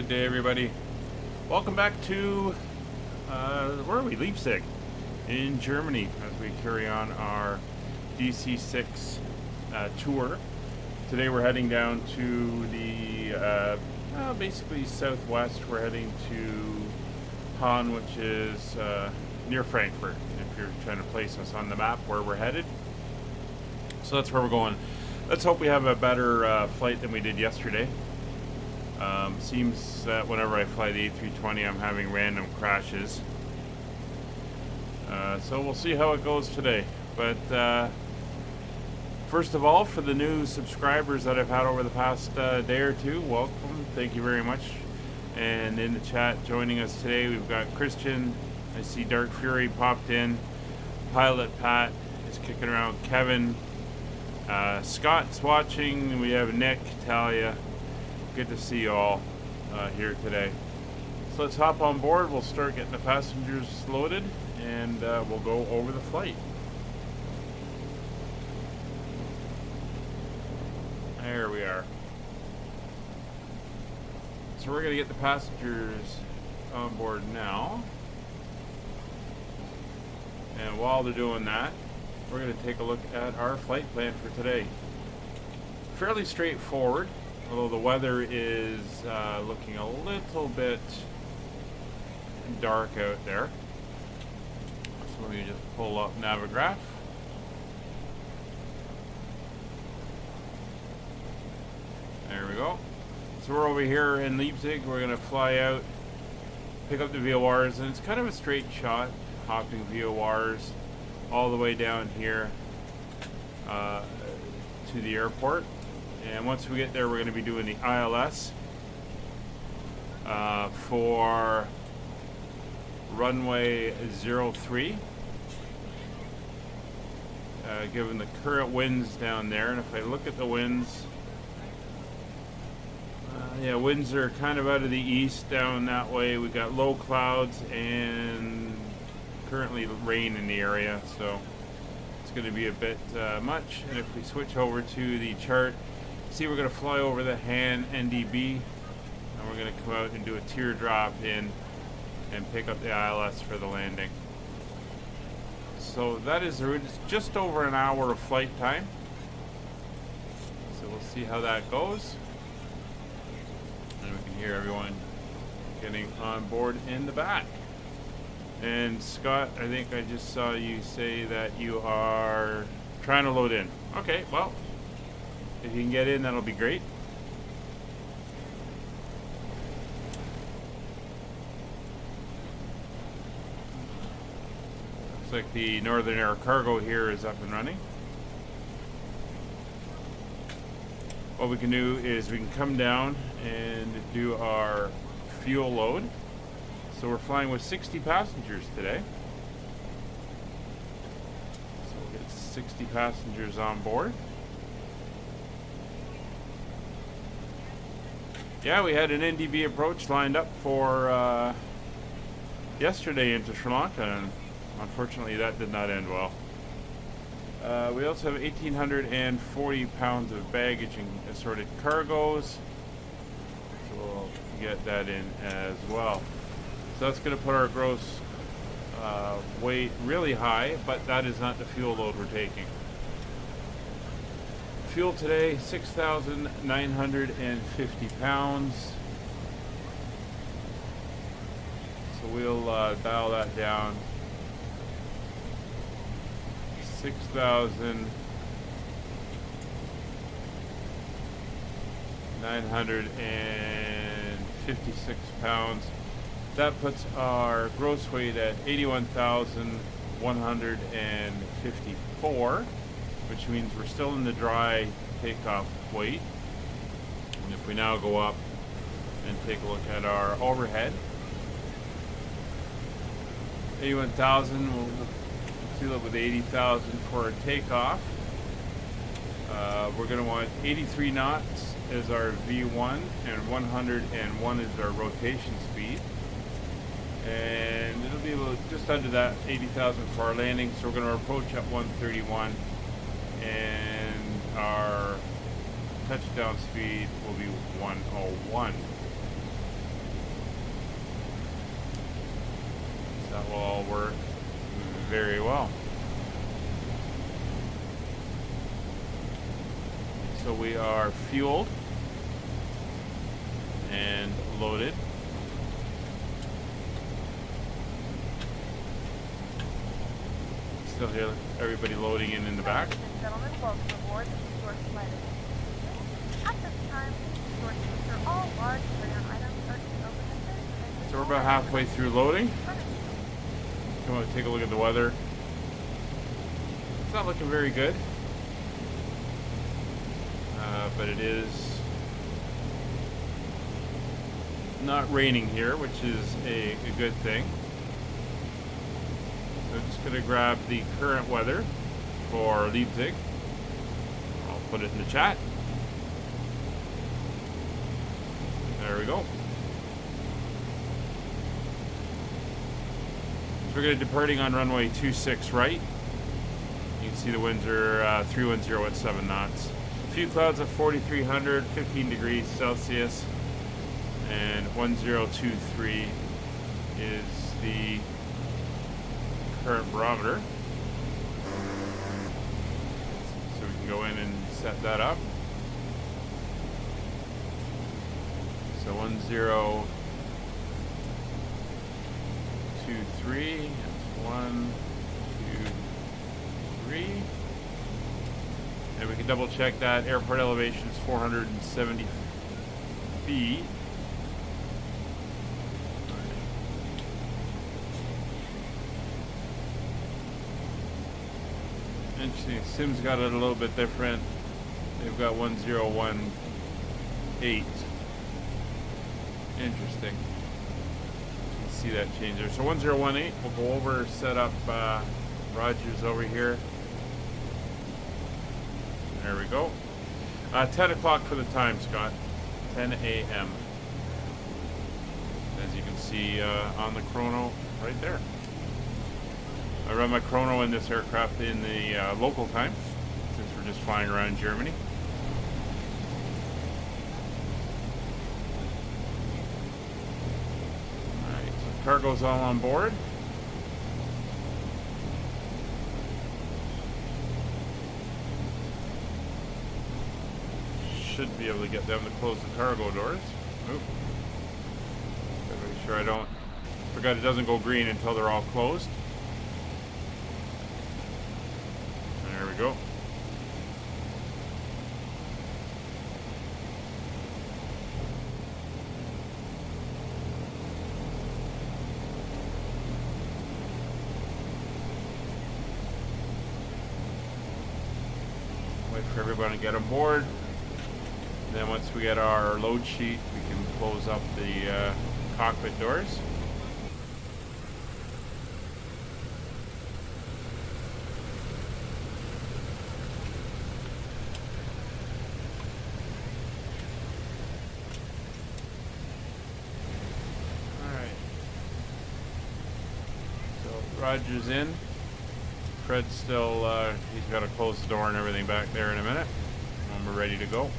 Good day, everybody. Welcome back to, where are we? Leipzig in Germany as we carry on our DC-6 tour. Today we're heading down to the, basically southwest. We're heading to Hahn, which is near Frankfurt, if you're trying to place us on the map where we're headed. So that's where we're going. Let's hope we have a better flight than we did yesterday. Seems that whenever I fly the A320, I'm having random crashes. So we'll see how it goes today. But first of all, for the new subscribers that I've had over the past day or two, welcome. Thank you very much. And in the chat joining us today, we've got Christian. I see Dark Fury popped in. Pilot Pat is kicking around. Kevin. Scott's watching. We have Nick, Talia. Good to see you all here today. So let's hop on board. We'll start getting the passengers loaded, and we'll go over the flight. There we are. So we're going to get the passengers on board now. And while they're doing that, we're going to take a look at our flight plan for today. Fairly straightforward. Although the weather is looking a little bit dark out there. So let me just pull up Navigraph. There we go. So we're over here in Leipzig. We're going to fly out, pick up the VORs, and it's kind of a straight shot, hopping VORs all the way down here to the airport. And once we get there, we're going to be doing the ILS for runway 03. Given the current winds down there, and if I look at the winds, yeah, winds are kind of out of the east down that way. We've got low clouds and currently rain in the area, so it's going to be a bit much. And if we switch over to the chart, see, we're going to fly over the Hahn NDB, and we're going to come out and do a teardrop in and pick up the ILS for the landing. So that is the route. It's just over an hour of flight time. So we'll see how that goes. And we can hear everyone getting on board in the back. And Scott, I think I just saw you say that you are trying to load in. Okay, well, if you can get in, that'll be great. Looks like the Northern Air Cargo here is up and running. What we can do is we can come down and do our fuel load. So we're flying with 60 passengers today. So we'll get 60 passengers on board. Yeah, we had an NDB approach lined up for yesterday into Sri Lanka, and unfortunately that did not end well. We also have 1,840 pounds of baggage and assorted cargoes, so we'll get that in as well. So that's going to put our gross weight really high, but that is not the fuel load we're taking. Fuel today, 6,950 pounds. So we'll dial that down. 6,956 pounds. That puts our gross weight at 81,154. Which means we're still in the dry takeoff weight. And if we now go up and take a look at our overhead, 81,000, we'll seal it with 80,000 for our takeoff. We're going to want 83 knots as our V1 and 101 is our rotation speed. And it'll be just under that 80,000 for our landing, so we're going to approach at 131. And our touchdown speed will be 101. That will all work very well. So we are fueled and loaded. Still hear everybody loading in the back. Ladies and gentlemen, welcome aboard the York Flight of At this time, York ensure all large carry-on items are in open and So we're about halfway through loading. Come on, take a look at the weather. It's not looking very good, but it is not raining here, which is a good thing. So I'm just going to grab the current weather for Leipzig. I'll put it in the chat. There we go. So we're going to be departing on runway 26 right. You can see the winds are 310 at 7 knots. A few clouds at 4,300, 15 degrees Celsius, and 1023 is the current barometer. So we can go in and set that up. So 1023, that's 1, 2, 3. And we can double check that airport elevation is 470 feet. Interesting. Sim's got it a little bit different. They've got 1018. Interesting. You can see that change there. So 1018, we'll go over, set up Rogers over here. There we go. 10 o'clock for the time, Scott. 10 a.m. As you can see on the chrono right there. I run my chrono in this aircraft in the local time, since we're just flying around Germany. Alright, so cargo's all on board. Should be able to get them to close the cargo doors. Oop. Gotta make sure I don't. Forgot it doesn't go green until they're all closed. There we go. Wait for everybody to get on board. And then once we get our load sheet, we can close up the cockpit doors. Alright. So Roger's in. Fred's still, he's got to close the door and everything back there in a minute when we're ready to go.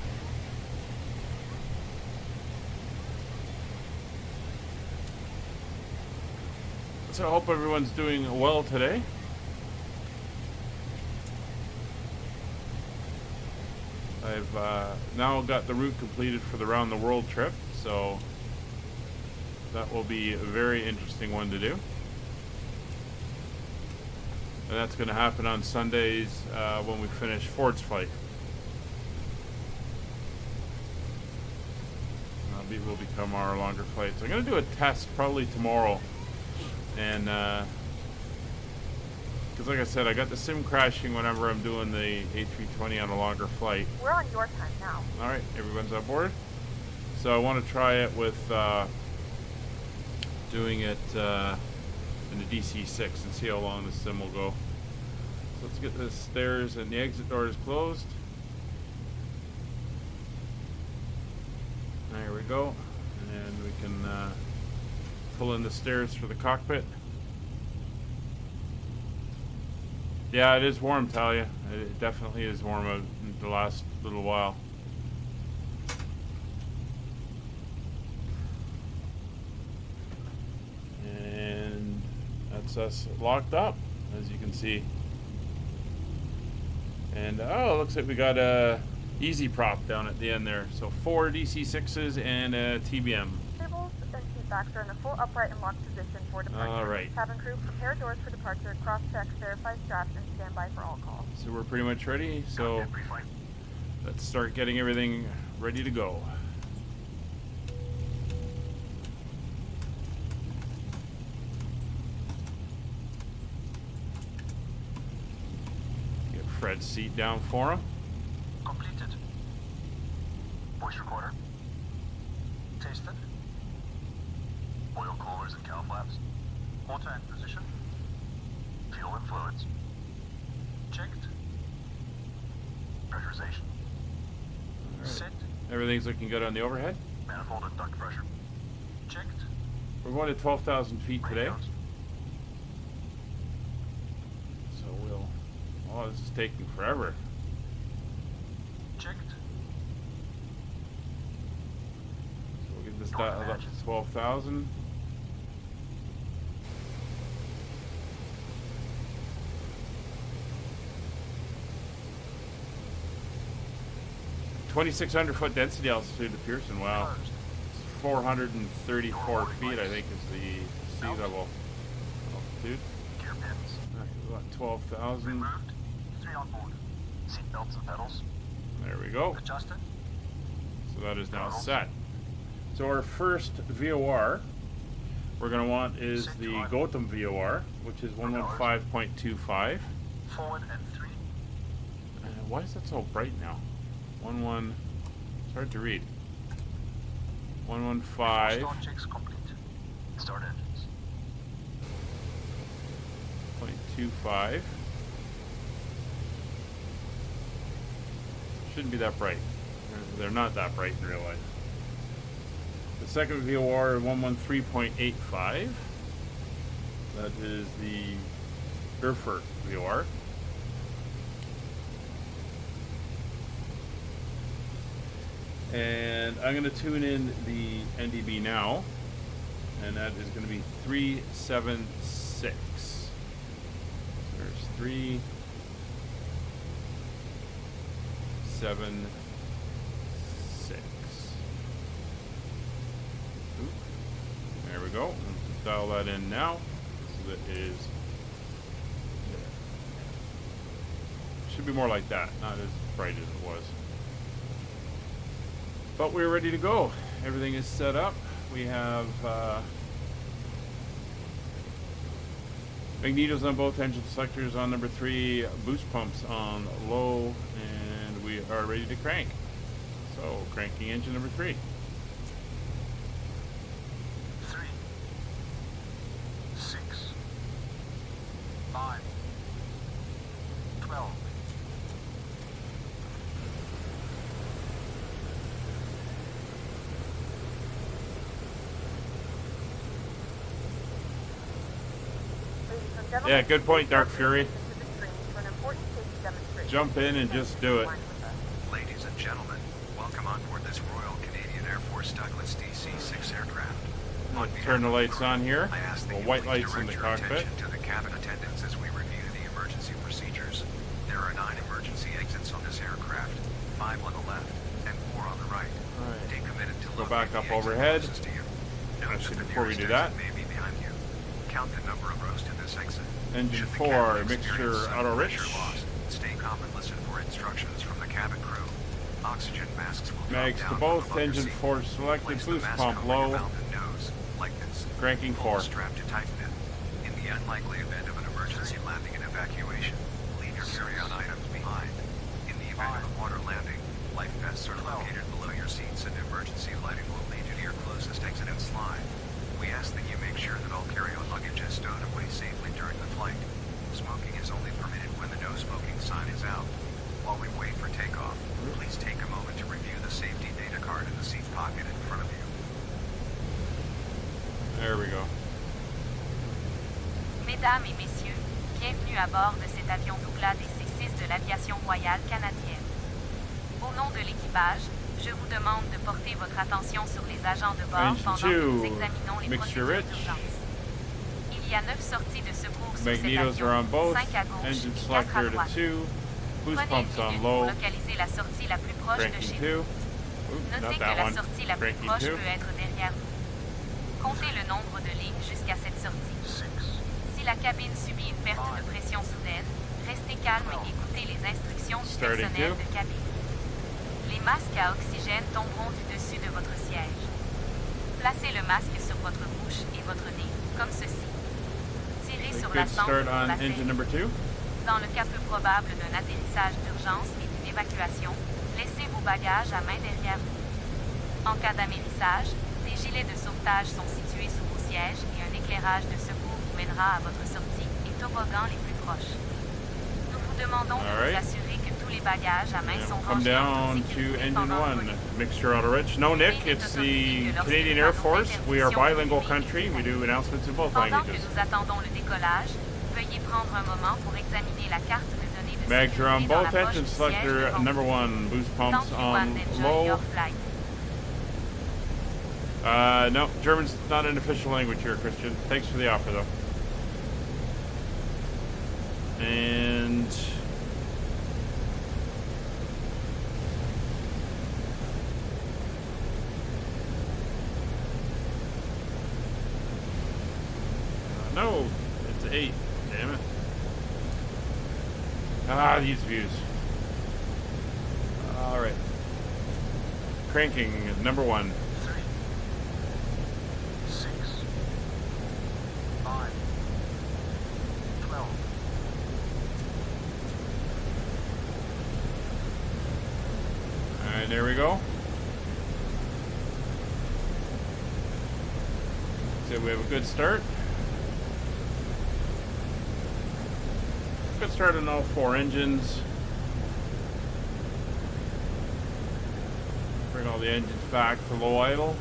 So I hope everyone's doing well today. I've now got the route completed for the round the world trip, so that will be a very interesting one to do. And that's going to happen on Sundays when we finish Ford's flight. Will become our longer flight. So I'm going to do a test probably tomorrow. And because like I said, I got the sim crashing whenever I'm doing the A320 on a longer flight. We're on your time now. All right, everyone's on board. So I want to try it with doing it in the DC-6 and see how long the sim will go. So let's get the stairs and the exit doors closed. There we go. And we can pull in the stairs for the cockpit. Yeah, it is warm, Talia. It definitely is warm out in the last little while. And keeps us locked up, as you can see. And oh, it looks like we got a easy prop down at the end there. So 4 DC-6s and a TBM. Tables and seat backs are in a full upright and locked position for departure. All right. Cabin crew, prepare doors for departure, cross-check, verify straps, and stand by for all calls. So we're pretty much ready. So let's start getting everything ready to go. Get Fred's seat down for him. Completed. Voice recorder. Tasted. Oil coolers and cow flaps. Auto in position. Fuel and fluids. Checked. Pressurization. All right. Set. Everything's looking good on the overhead. Manifold and duct pressure. Checked. We're going to 12,000 feet today. Radios. So we'll... Oh, this is taking forever. Checked. So we'll get this dialed up to 12,000. $2,600-foot density altitude at Pearson. Wow. Closed. 434 feet, I think, is the sea level altitude. Gear pins. About 12,000. Removed. 3 on board. Seat belts and pedals. There we go. Adjusted. So that is now set. So our first VOR we're going to want is the Gotham VOR, which is 115.25. Forward and 3. Why is that so bright now? 11. It's hard to read. 115. Start checks complete. Start engines. 0.25. Shouldn't be that bright. They're not that bright in real life. The second VOR 113.85. That is the Erfurt VOR. And I'm going to tune in the NDB now, and that is going to be 376. There's 376. Oop. There we go. Let's dial that in now. So that is there. Should be more like that, not as bright as it was. But we're ready to go. Everything is set up. We have magnetos on both engine selectors on number 3, boost pumps on low, and we are ready to crank. So cranking engine number 3. 3, 6, 9, 12. Yeah, good point, Dark Fury. For an important safety demonstration. Jump in and just do it. Ladies and gentlemen, welcome on board this Royal Canadian Air Force Douglas DC-6 aircraft. On Turn the behalf of lights crew, on here. I ask that The you white please lights in the direct your cockpit. attention to the cabin attendants as we review the emergency procedures. There are 9 emergency exits on this aircraft, 5 on the left and 4 on the right. Alright. Stay committed to Go locate back the up exit overhead. closest to you. Note Actually, that the before we nearest do that, exit may be behind you. Count the number of rows to this exit. Engine Should the 4, cabin mixture experience sudden auto rich. pressure loss, stay calm and listen for instructions from the cabin crew. Oxygen masks will drop Mags down to from both, above your engine seat. 4 selected, Place the boost mask pump over your low, mouth and nose, like this. cranking Pull 4. the strap to tighten it. In the unlikely event of an emergency landing and evacuation, leave your carry-on items behind. In the event of a water landing, life vests are located below your seats and emergency lighting will lead you to your closest exit and slide. We ask that you make sure that all carry-on luggage is stowed away safely during the flight. Smoking is only permitted when the no smoking sign is out. While we wait for takeoff, please take a moment to review the safety data card in the seat pocket in front of you. There we go. Mesdames et messieurs, bienvenue à bord de cet avion Douglas DC-6 de l'aviation royale canadienne. Au nom de l'équipage, je vous demande de porter votre attention sur les agents de bord Engine pendant que nous 2, examinons les mixture procédures rich. d'urgence. Il Il y a 9 sorties de secours sur cet Magnetos avion, are on both. 5 à gauche Engine et 4 à selector to droite. 2. Boost Prenez pumps une on minute low. pour localiser la sortie la plus proche de Cranking chez 2. vous. Oop, Notez not que that la one. sortie la plus Cranking proche 2. peut être derrière vous. Comptez le nombre de lignes jusqu'à cette sortie. 6, Si la cabine subit une perte de pression soudaine, restez calme et écoutez les instructions du Starting personnel to. de cabine. Les masques à oxygène tomberont du dessus de votre siège. Placez le masque sur votre bouche et votre nez, comme ceci. Tirez sur la Good sangle start pour on la engine serrer. number 2. Dans le cas peu probable d'un atterrissage d'urgence et d'une évacuation, laissez vos bagages à main derrière vous. En cas d'amérissage, des gilets de sauvetage sont situés sous vos sièges et un éclairage de secours vous mènera à votre sortie et toboggans les plus proches. Nous vous demandons de Alright. vous assurer que tous les bagages à main And sont we'll come rangés en down toute to sécurité engine pendant le 1. vol. Mixture auto rich. No, Nick, it's the Canadian Air Force. We are bilingual country. We do announcements in both Pendant que languages. nous attendons le décollage, veuillez prendre un moment pour examiner la carte de données de Mags are on sécurité dans la both. poche Engine du siège selector devant vous. number 1. Boost pumps Thank you on and enjoy low. your flight. No, German's not an official language here, Christian. Thanks for the offer, though. And no, it's 8. Damn it. Ah, these views. All right. Cranking number 1. 3, 6, 5, 12. All right, there we go. So we have a good start. Good start on all 4 engines. Bring all the engines back to low idle.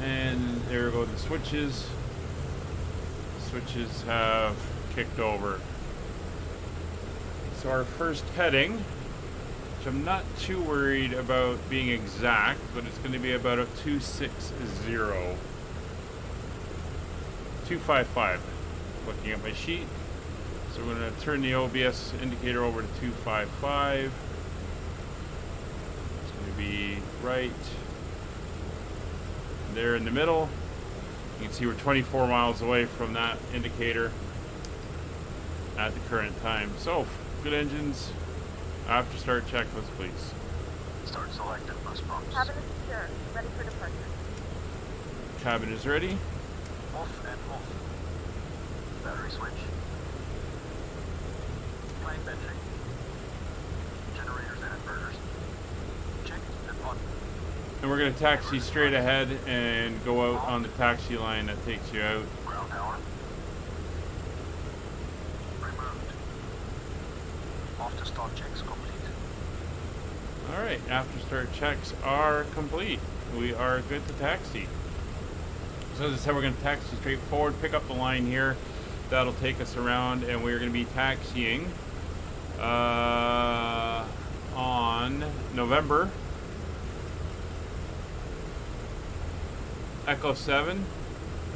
And there go the switches. The switches have kicked over. So our first heading, which I'm not too worried about being exact, but it's going to be about a 260. 255. Looking at my sheet. So we're going to turn the OBS indicator over to 255. It's going to be right there in the middle. You can see we're 24 miles away from that indicator at the current time. So, good engines. After start checklist, please. Start selected bus pumps. Cabin is secure. Ready for departure. Cabin is ready. Off and off. Battery switch. Plane benching. Generators and inverters. Checked and on. And we're going to taxi straight ahead and go out on the taxi line that takes you out. Ground power. Removed. Off to start checks complete. Alright, after start checks are complete. We are good to taxi. So as I said, we're going to taxi straight forward, pick up the line here. That'll take us around, and we're going to be taxiing on November Echo 7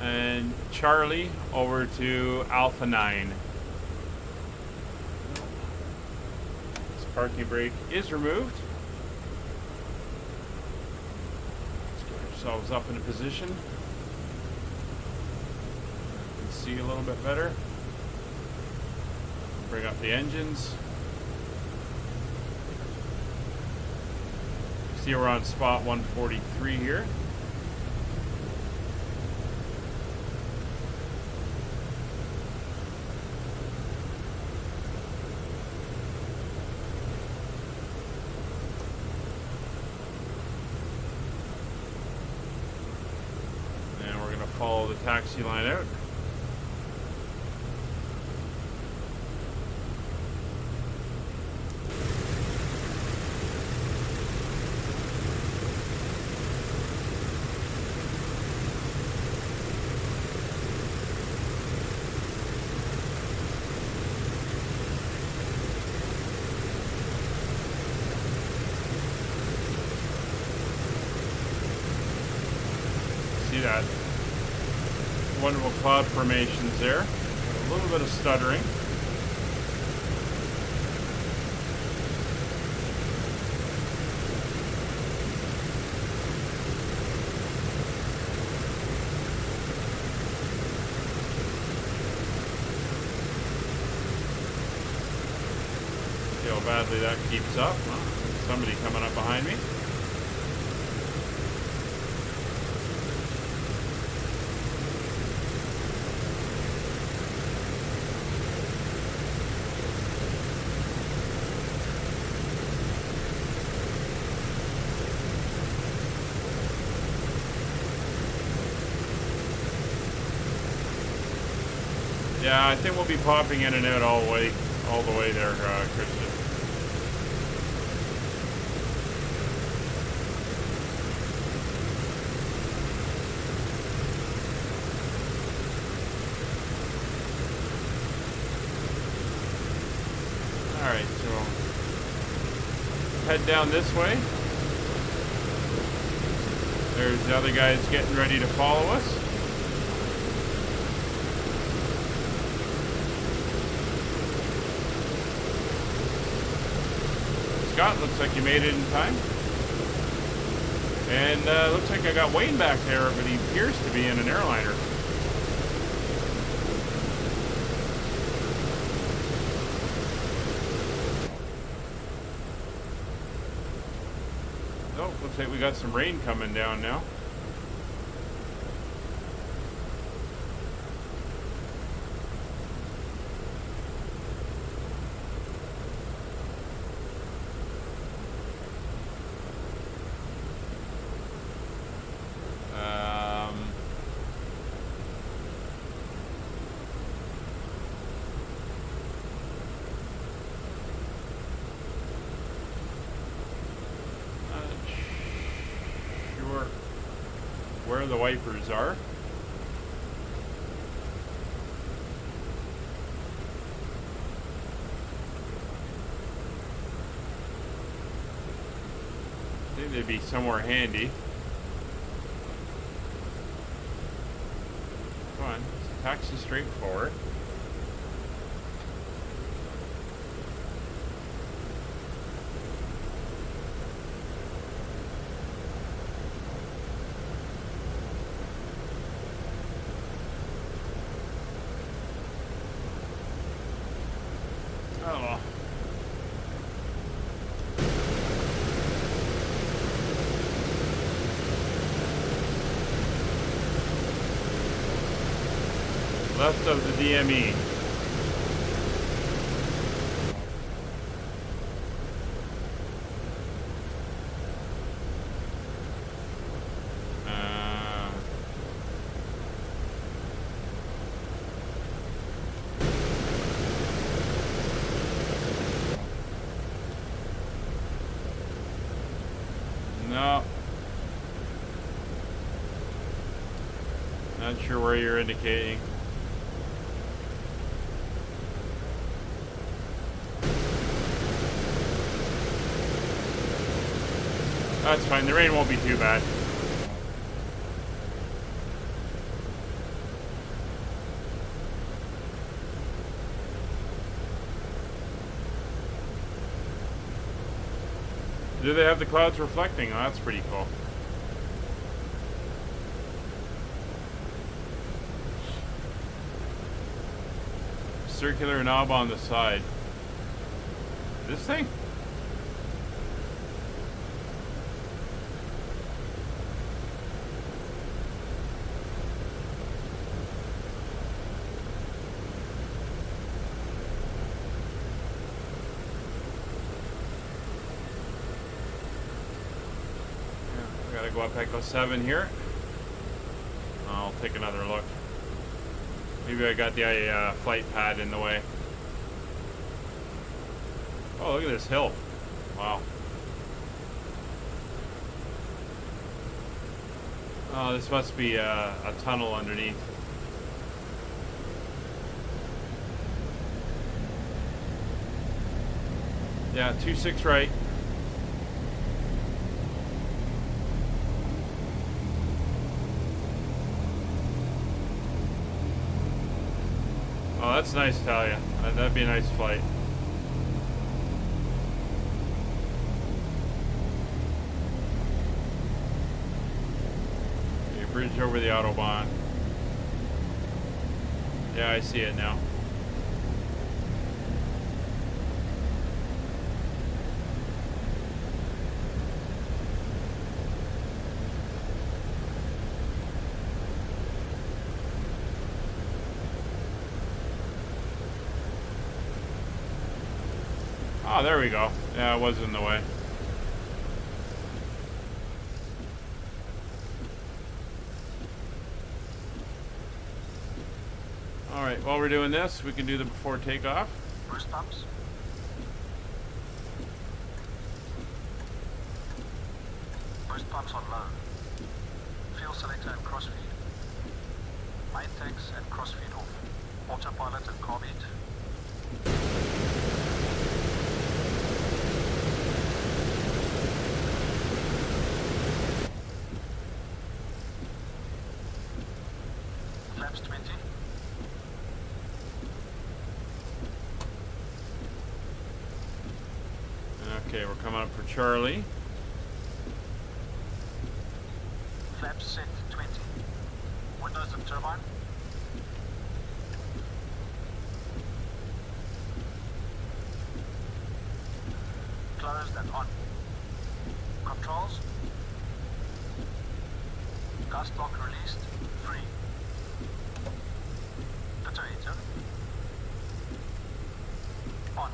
and Charlie over to Alpha 9. This parking brake is removed. Let's get ourselves up in a position. See a little bit better. Bring up the engines. See, we're on spot 143 here. And we're going to follow the taxi line out. See that? cloud formations there. A little bit of stuttering. See how badly that keeps up. Well, there's somebody coming up behind me. Yeah, I think we'll be popping in and out all the way there, Christian. All right, so head down this way. There's the other guys getting ready to follow us. Scott, looks like you made it in time. And looks like I got Wayne back there, but he appears to be in an airliner. Oh, looks like we got some rain coming down now. Where the wipers are. I think they'd be somewhere handy. Come on, taxi straight forward. Oh. Left of the DME. No. Not sure where you're indicating. That's fine. The rain won't be too bad. Do they have the clouds reflecting? Oh, that's pretty cool. Circular knob on the side. This thing? Gotta go up Echo 7 here. I'll take another look. Maybe I got the flight pad in the way. Oh, look at this hill. Wow. Oh, this must be a tunnel underneath. Yeah, 2-6 right. that's nice, Talia. That'd be a nice flight. Okay, bridge over the Autobahn. Yeah, I see it now. Oh, there we go. Yeah, it was in the way. Alright, while we're doing this, we can do the before takeoff. Boost pumps. Boost pumps on low. Fuel selector and crossfeed. Main tanks and crossfeed off. Autopilot and carb heat. Flaps 20. Okay, we're coming up for Charlie. Flaps set 20. Windows and turbine. Closed and on. Controls. Gust lock released. Free. Pitter. On.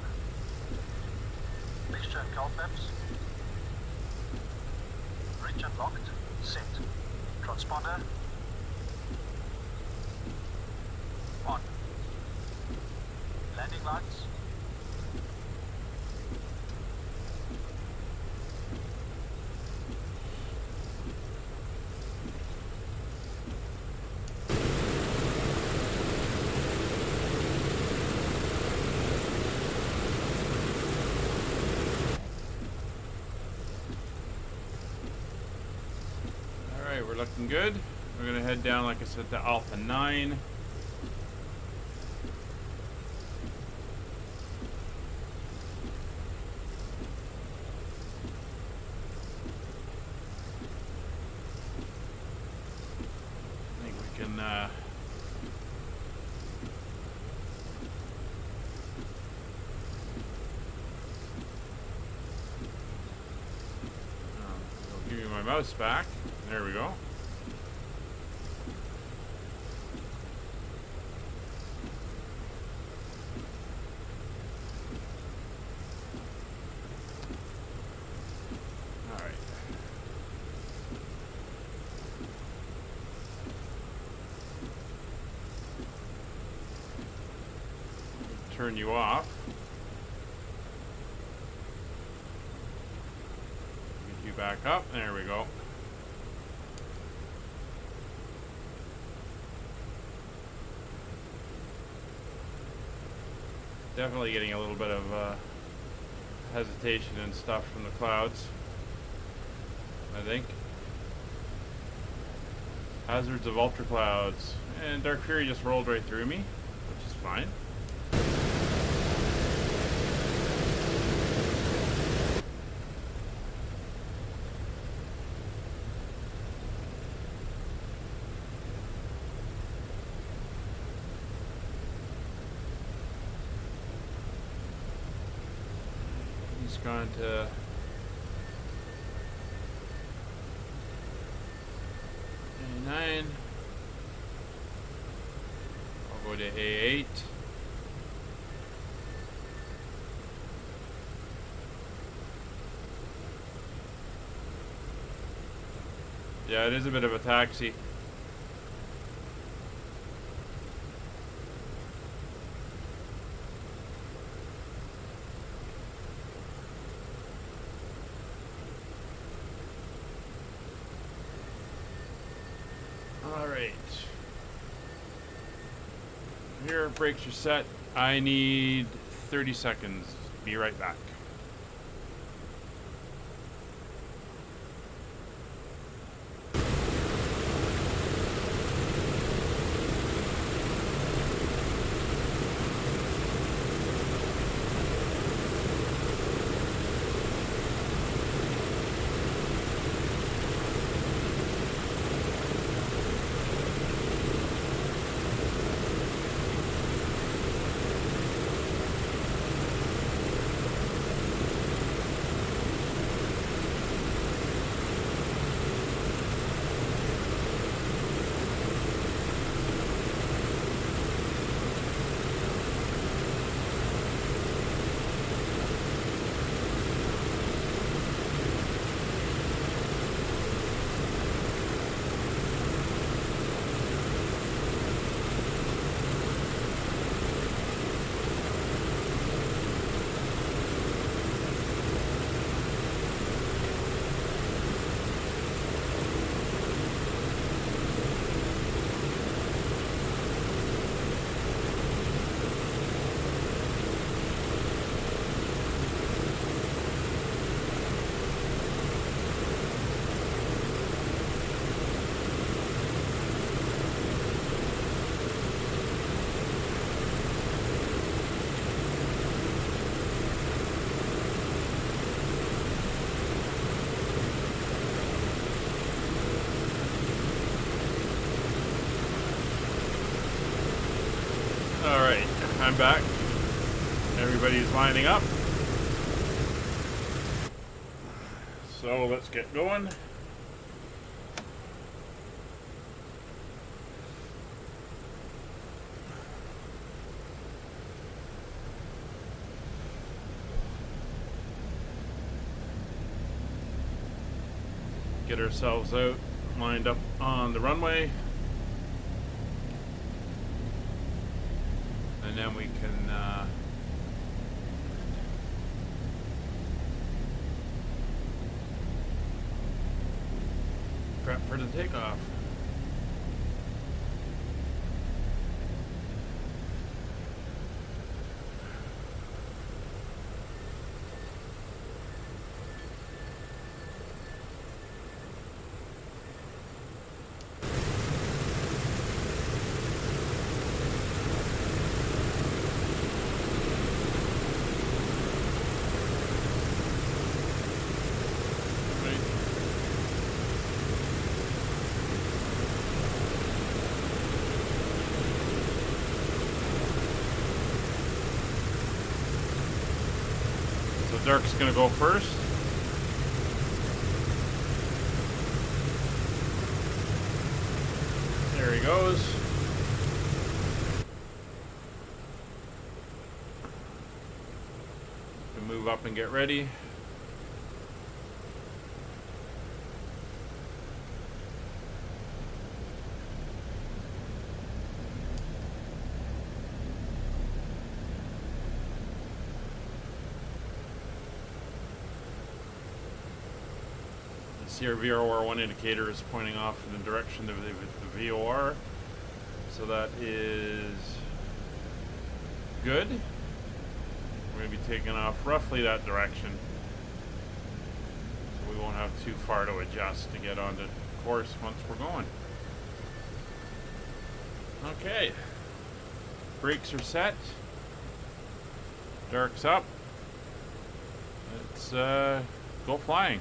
Mixture and cowl flaps. Reach and locked. Set. Transponder. On. Landing lights. Alright, we're looking good. We're gonna head down, like I said, to Alpha 9. I think we can, I'll give you my mouse back. There we go. All right. Turn you off. Get you back up. There we go. Definitely getting a little bit of hesitation and stuff from the clouds, I think. Hazards of ultra clouds. And Dark Fury just rolled right through me, which is fine. Gone to A9. I'll go to A8. Yeah, it is a bit of a taxi. Here, brakes are set. I need 30 seconds. Be right back. I'm back. Everybody's lining up. So let's get going. Get ourselves out, lined up on the runway. And then we can prep for the takeoff. Dirk's gonna go first. There he goes. We'll move up and get ready. See our VOR1 indicator is pointing off in the direction of the VOR, so that is good. We're going to be taking off roughly that direction, so we won't have too far to adjust to get onto course once we're going. Okay, brakes are set, Dark's up, let's go flying.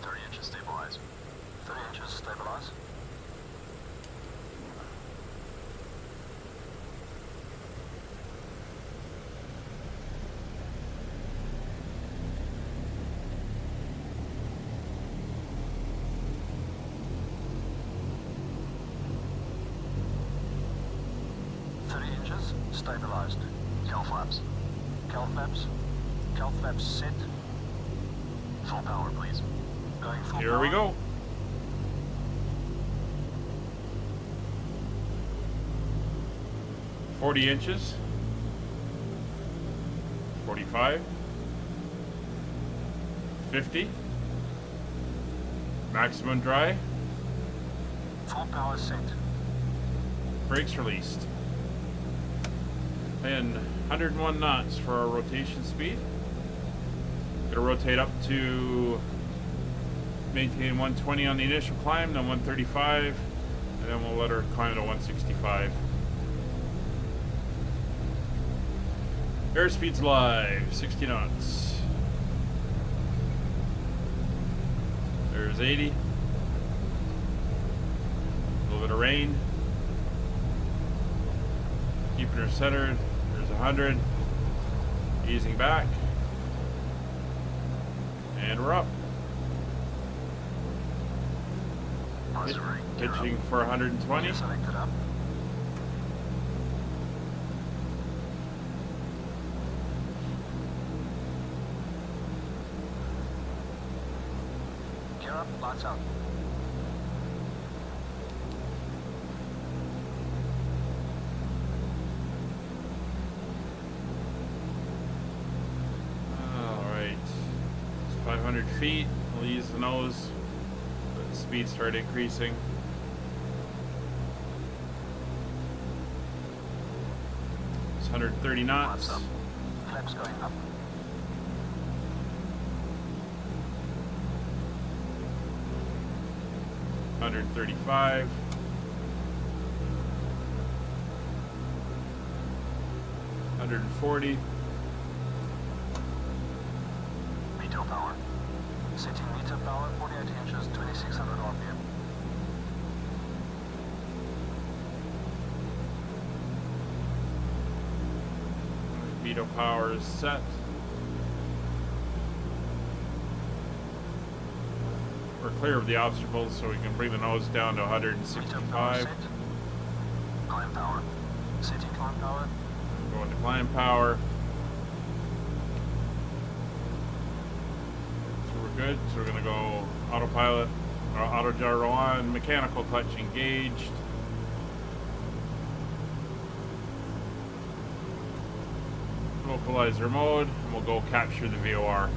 30 inches stabilize. 30 inches stabilize. Stabilized. Cal flaps. Cal flaps. Cal flaps set. Full power, please. Going full Here power. we go. "40 inches. 45. 50. Maximum dry. Full power set. Brakes released. And 101 knots for our rotation speed. Gonna rotate up to maintain 120 on the initial climb, then 135, and then we'll let her climb to 165. Airspeed's live, 60 knots. There's 80. A little bit of rain. Keeping her centered. There's 100. Easing back. And we're up. Pitching for 120. Selected up. Gear up, lights out. Alright. It's 500 feet. We'll use the nose. Let the speed start increasing. It's 130 knots. Lights up. Flaps going up. $135. 140. Meter power. Setting meter power, 48 inches, 2600 RPM. Torpedo power is set. We're clear of the obstacles, so we can bring the nose down to 165. Climb power. City climb power. Go into climb power. So we're good. So we're going to go autopilot, or auto gyro on, mechanical clutch engaged. Localizer mode, and we'll go capture the VOR.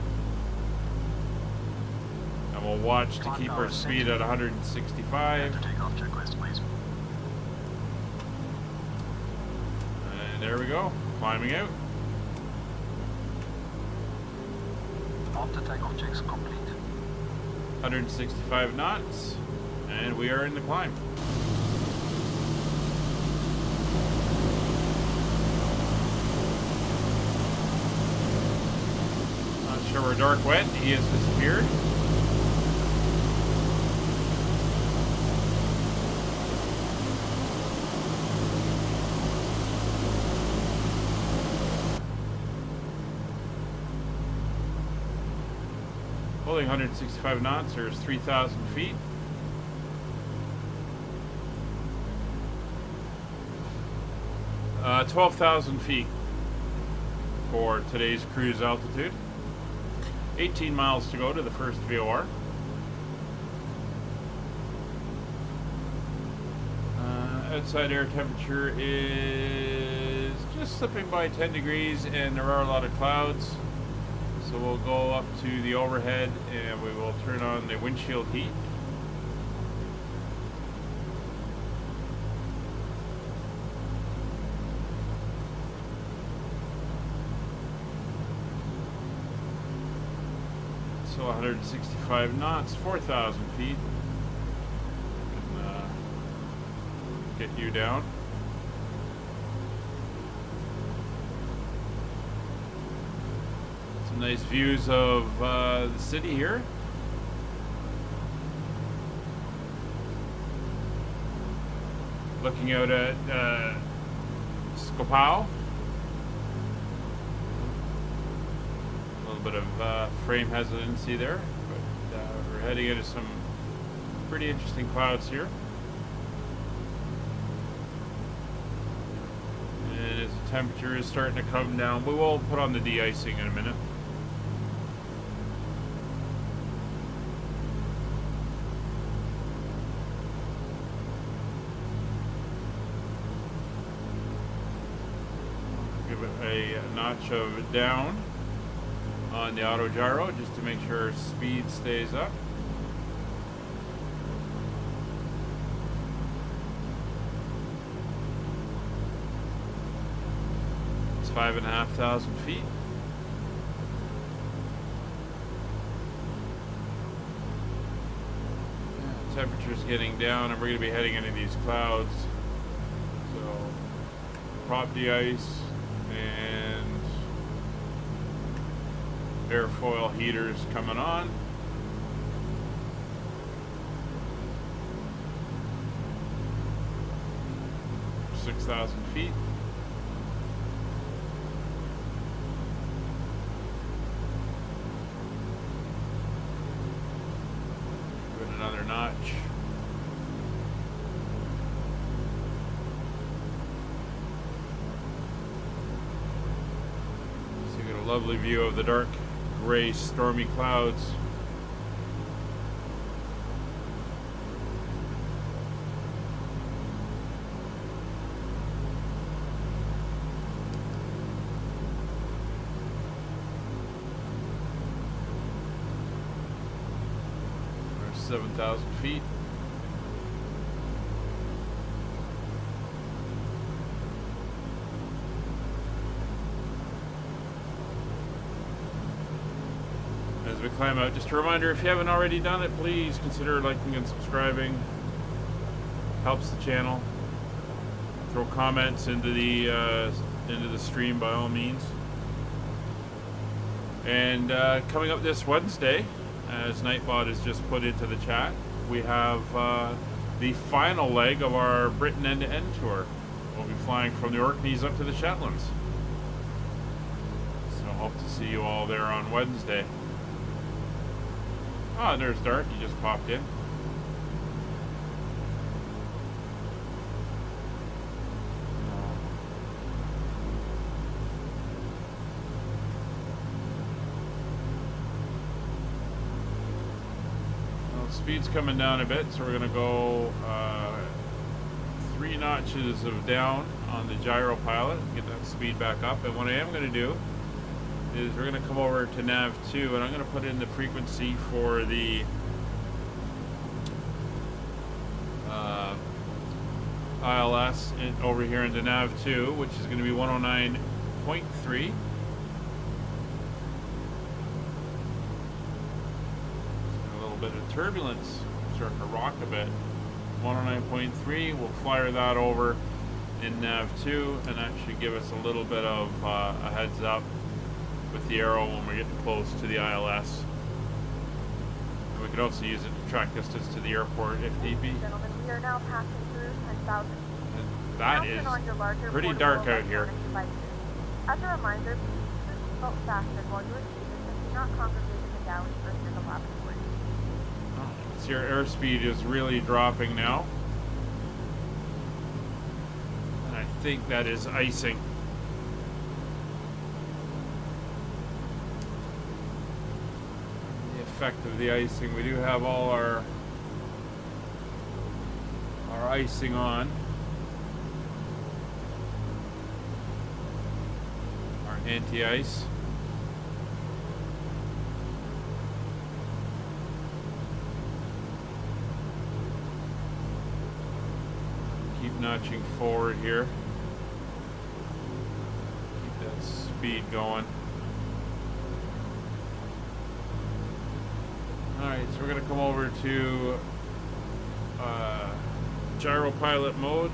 And we'll watch to keep our speed at 165. Takeoff checklist, please. And there we go, climbing out. After takeoff checks complete. 165 knots, and we are in the climb. Not sure where Dark went. He has disappeared. Holding 165 knots, there's 3,000 feet. Uh, 12,000 feet for today's cruise altitude. 18 miles to go to the first VOR. Outside air temperature is just slipping by 10 degrees, and there are a lot of clouds. So we'll go up to the overhead and we will turn on the windshield heat. So 165 knots, 4,000 feet. Can get you down. Some nice views of the city here. Looking out at Skopau. A little bit of frame hesitancy there, but we're heading into some pretty interesting clouds here. And as the temperature is starting to come down, we will put on the de-icing in a minute. Give it a notch of down on the auto gyro just to make sure speed stays up. It's 5,500 feet. Temperature's getting down, and we're going to be heading into these clouds. So, prop de-ice and airfoil heaters coming on. For 6,000 feet. Give it another notch. So you get a lovely view of the dark gray stormy clouds. There's 7,000 feet. As we climb out, just a reminder, if you haven't already done it, please consider liking and subscribing. Helps the channel. Throw comments into the stream by all means. And coming up this Wednesday, as Nightbot has just put into the chat, we have the final leg of our Britain end-to-end tour. We'll be flying from the Orkneys up to the Shetlands. Hope to see you all there on Wednesday. Ah, there's Dark. He just popped in. Speed's coming down a bit, so we're going to go 3 notches of down on the gyro pilot, get that speed back up. And what I am going to do is we're going to come over to nav 2, and I'm going to put in the frequency for the ILS over here into nav 2, which is going to be 109.3. Bit of turbulence, starting to rock a bit. 109.3, we'll flyer that over in nav 2, and that should give us a little bit of a heads up with the arrow when we're getting close to the ILS. And we could also use it to track distance to the airport if need be. Gentlemen, we are now passing through 10,000 feet. That is pretty dark out here. As a reminder, please keep your seatbelt fastened while you are seated and do not congregate in the galley or near the lavatory. Your airspeed is really dropping now. And I think that is icing. The effect of the icing. We do have all our icing on. Our anti-ice. Notching forward here. Keep that speed going. Alright, so we're going to come over to gyro pilot mode.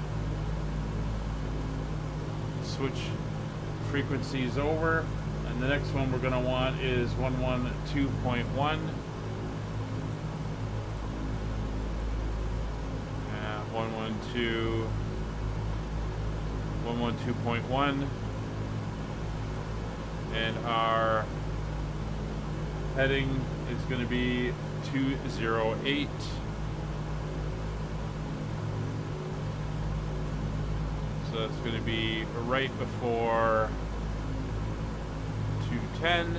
Switch frequencies over. And the next one we're going to want is 112.1. 112.1, and our heading is going to be 208. So that's going to be right before 210.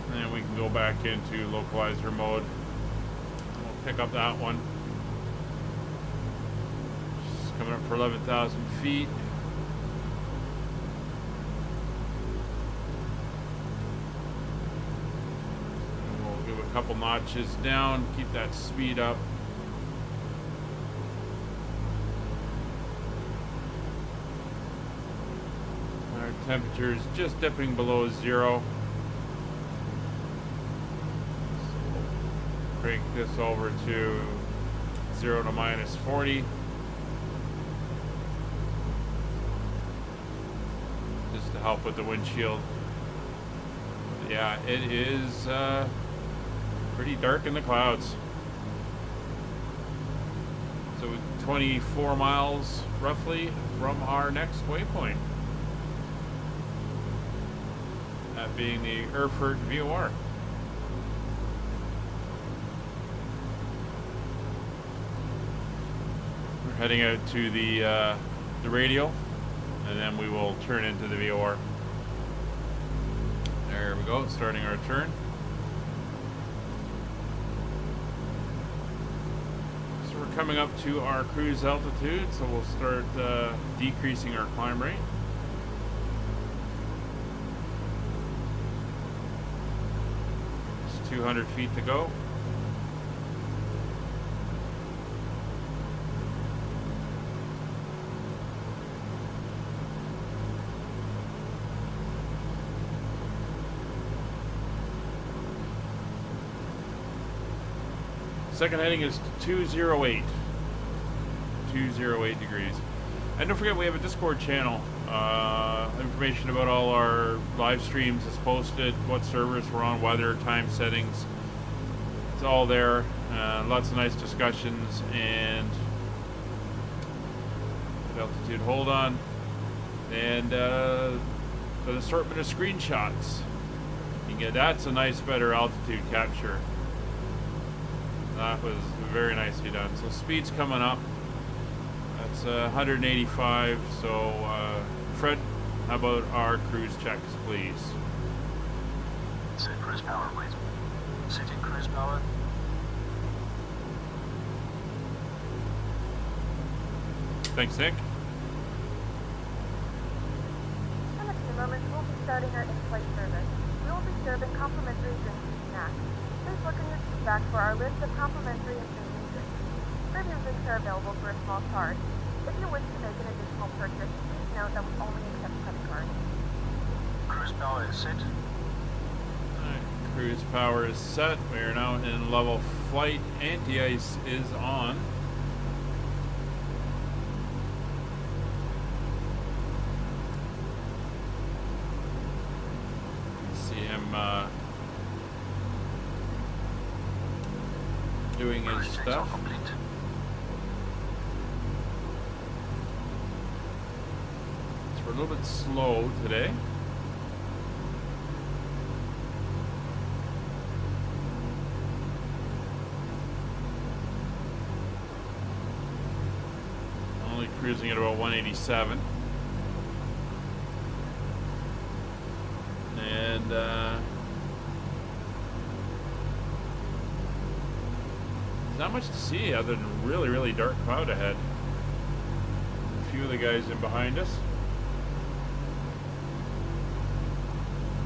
And then we can go back into localizer mode. We'll pick up that one. Coming up for 11,000 feet. And we'll give a couple notches down, keep that speed up. Our temperature is just dipping below 0. So we'll crank this over to 0 to -40. To help with the windshield. Yeah, it is pretty dark in the clouds. So 24 miles roughly from our next waypoint. That being the Erfurt VOR. We're heading out to the radial. And then we will turn into the VOR. There we go, starting our turn. So we're coming up to our cruise altitude, so we'll start decreasing our climb rate. It's 200 feet to go. Second heading is 208. 208 degrees. And don't forget, we have a Discord channel. Information about all our live streams is posted, what servers we're on, weather, time settings. It's all there. Lots of nice discussions and altitude hold on. And an assortment of screenshots. You can get, that's a nice better altitude capture. That was very nicely done. So speed's coming up. That's 185. So Fred, how about our cruise checks, please? Set cruise power, please. Setting cruise power. Thanks, Nick. In a few moments, we'll be starting our in-flight service. We will be serving complimentary drinks and snacks. Please look in your seat back for our list of complimentary and premium drinks. Premium drinks are available for a small charge. If you wish to make an additional purchase, please note that we only accept credit cards. Cruise power is set. Alright, cruise power is set. We are now in level flight. Anti-ice is on. See him doing his Cruise checks are stuff. complete. So we're a little bit slow today. Only cruising at about 187. And there's not much to see other than really, really dark cloud ahead. A few of the guys in behind us.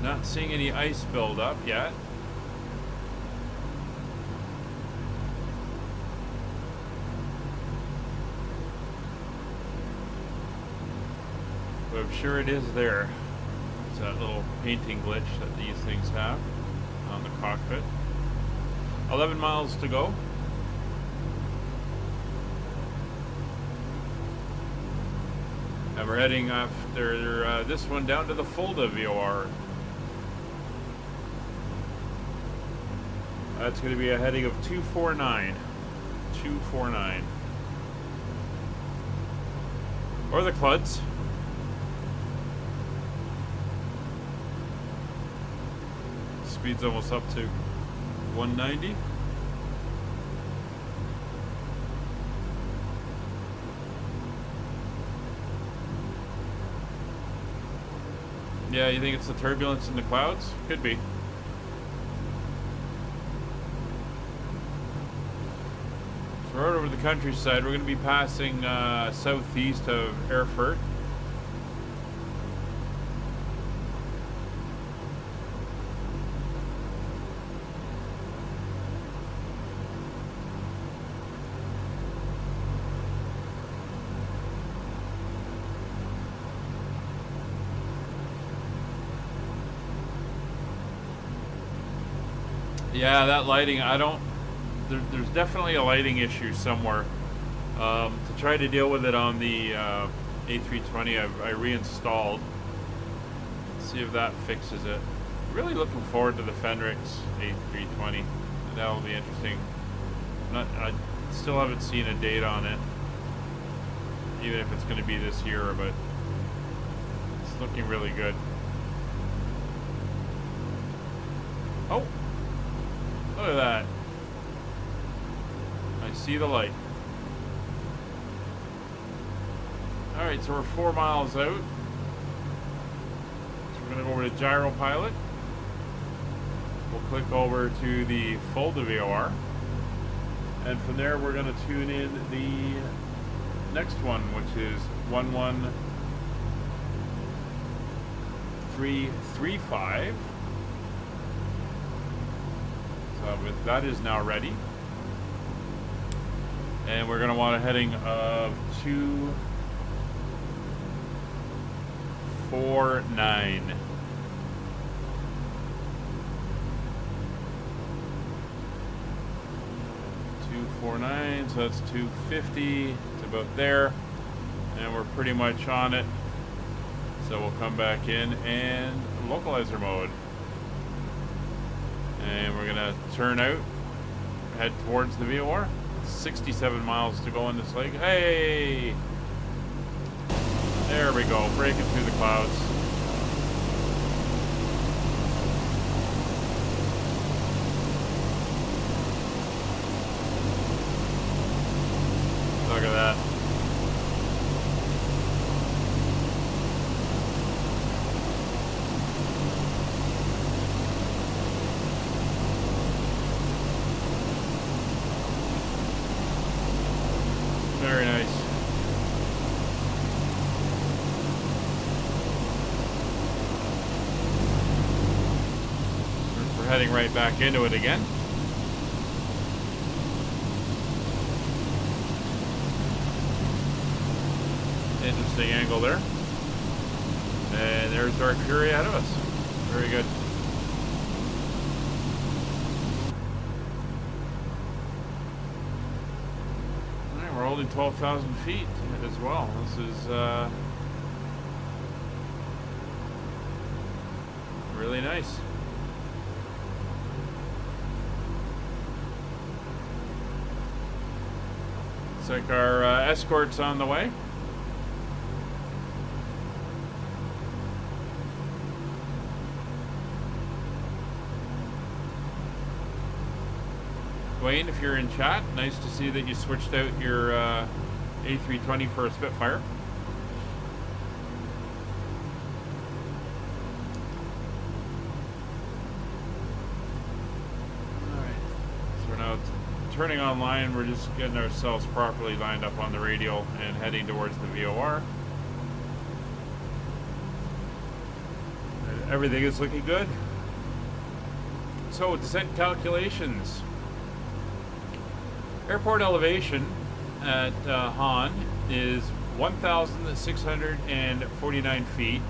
Not seeing any ice build up yet. But I'm sure it is there. It's that little painting glitch that these things have on the cockpit. 11 miles to go. And we're heading after this one down to the Fulda VOR. That's going to be a heading of 249. 249. Or the Cluds. Speed's almost up to 190. Yeah, you think it's the turbulence in the clouds? Could be. So right over the countryside, we're going to be passing southeast of Erfurt. Yeah, that lighting, there's definitely a lighting issue somewhere. To try to deal with it on the A320, I reinstalled. See if that fixes it. Really looking forward to the Fenrix A320. That'll be interesting. I still haven't seen a date on it, even if it's going to be this year, but it's looking really good. Oh! Look at that. I see the light. Alright, so we're 4 miles out. So we're going to go over to Gyro Pilot. We'll click over to the Fulda VOR. And from there we're going to tune in the next one, which is 11335. That is now ready. And we're going to want a heading of 249. 249, so that's 250. It's about there. And we're pretty much on it. So we'll come back in and localizer mode. And we're going to turn out, head towards the VOR. 67 miles to go on this leg. Hey! There we go, breaking through the clouds. we're heading right back into it again. Interesting angle there. And there's our Fury ahead of us. Very good. All right, we're holding 12,000 feet as well. This is really nice. Looks like our escort's on the way. Dwayne, if you're in chat, nice to see that you switched out your A320 for a Spitfire. Turning online, we're just getting ourselves properly lined up on the radial and heading towards the VOR. Everything is looking good. So, descent calculations. Airport elevation at Hahn is 1,649 feet.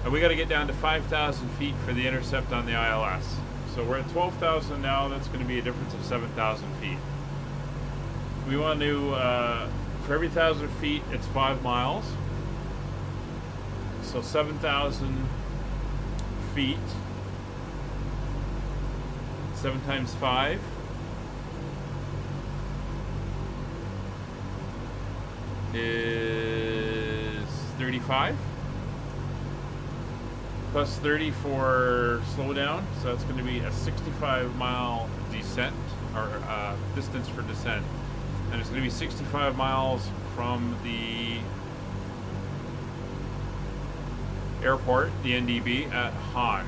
And we got to get down to 5,000 feet for the intercept on the ILS. So we're at 12,000 now. That's going to be a difference of 7,000 feet. We want to, for every 1,000 feet, it's 5 miles. So 7,000 feet. 7 times 5. Is 35. Plus 30 for slowdown, so that's going to be a 65-mile descent, or distance for descent. And it's going to be 65 miles from the airport, the NDB, at Hahn.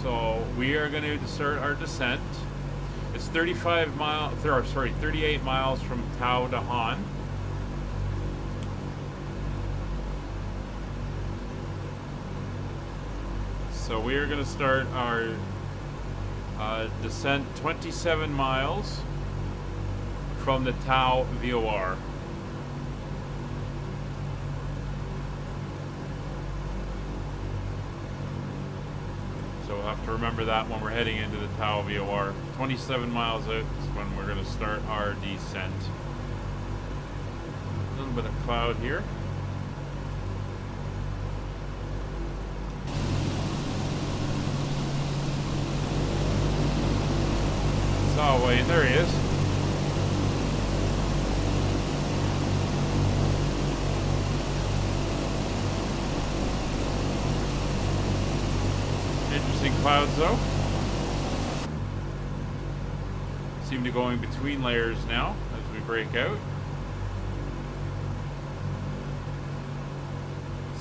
So we are going to start our descent. It's 38 miles from Tau to Hahn. So we are going to start our descent 27 miles from the Tau VOR. So we'll have to remember that when we're heading into the Tau VOR. 27 miles out is when we're going to start our descent. A little bit of cloud here. Oh, wait, there he is. Interesting clouds, though. Seem to go in between layers now as we break out.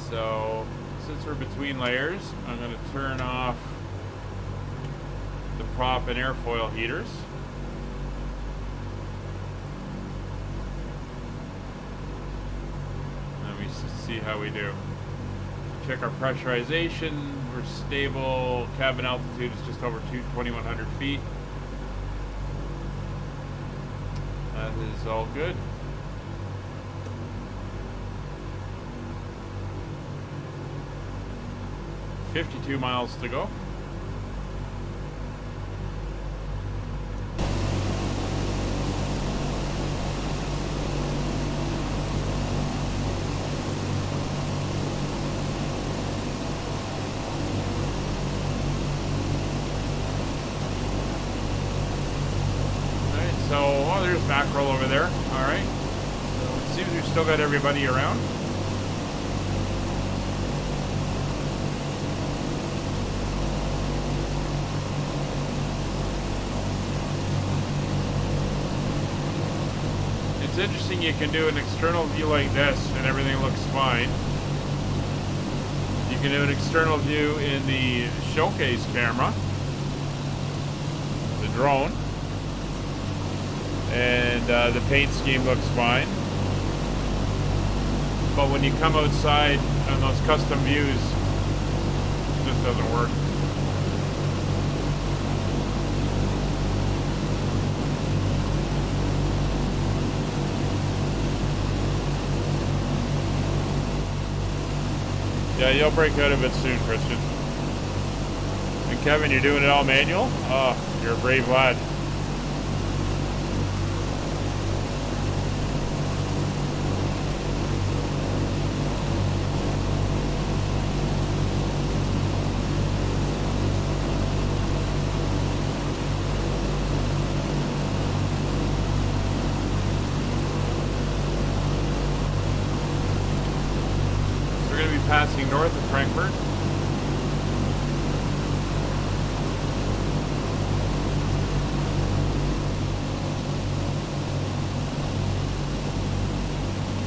So, since we're between layers, I'm going to turn off the prop and airfoil heaters. Let me see how we do. Check our pressurization. We're stable. Cabin altitude is just over 2,100 feet. That is all good. $52 miles to go. Mackerel over there. Alright. So it seems we've still got everybody around. It's interesting you can do an external view like this and everything looks fine. You can do an external view in the showcase camera, the drone. And the paint scheme looks fine. But when you come outside on those custom views, it just doesn't work. Yeah, you'll break out of it soon, Christian. And Kevin, you're doing it all manual? Oh, you're a brave lad. Passing north of Frankfurt.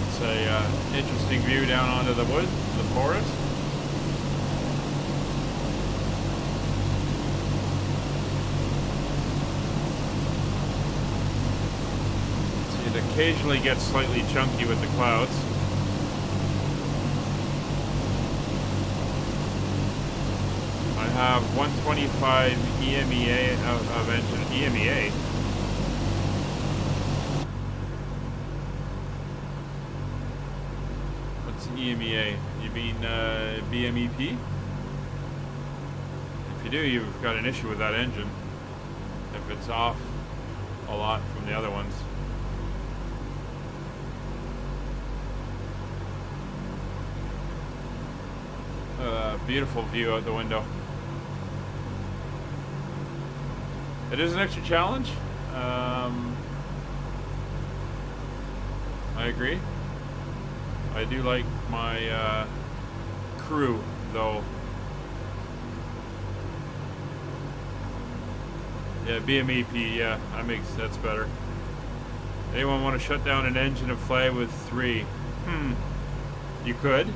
It's a interesting view down onto the woods, the forest. So it occasionally gets slightly chunky with the clouds. Have 125 EMEA of engine. EMEA. What's EMEA? You mean BMEP? If you do, you've got an issue with that engine. If it's off a lot from the other ones. Beautiful view out the window. It is an extra challenge. I agree. I do like my crew, though. Yeah, BMEP. Yeah, that's better. Anyone want to shut down an engine and fly with 3? You could.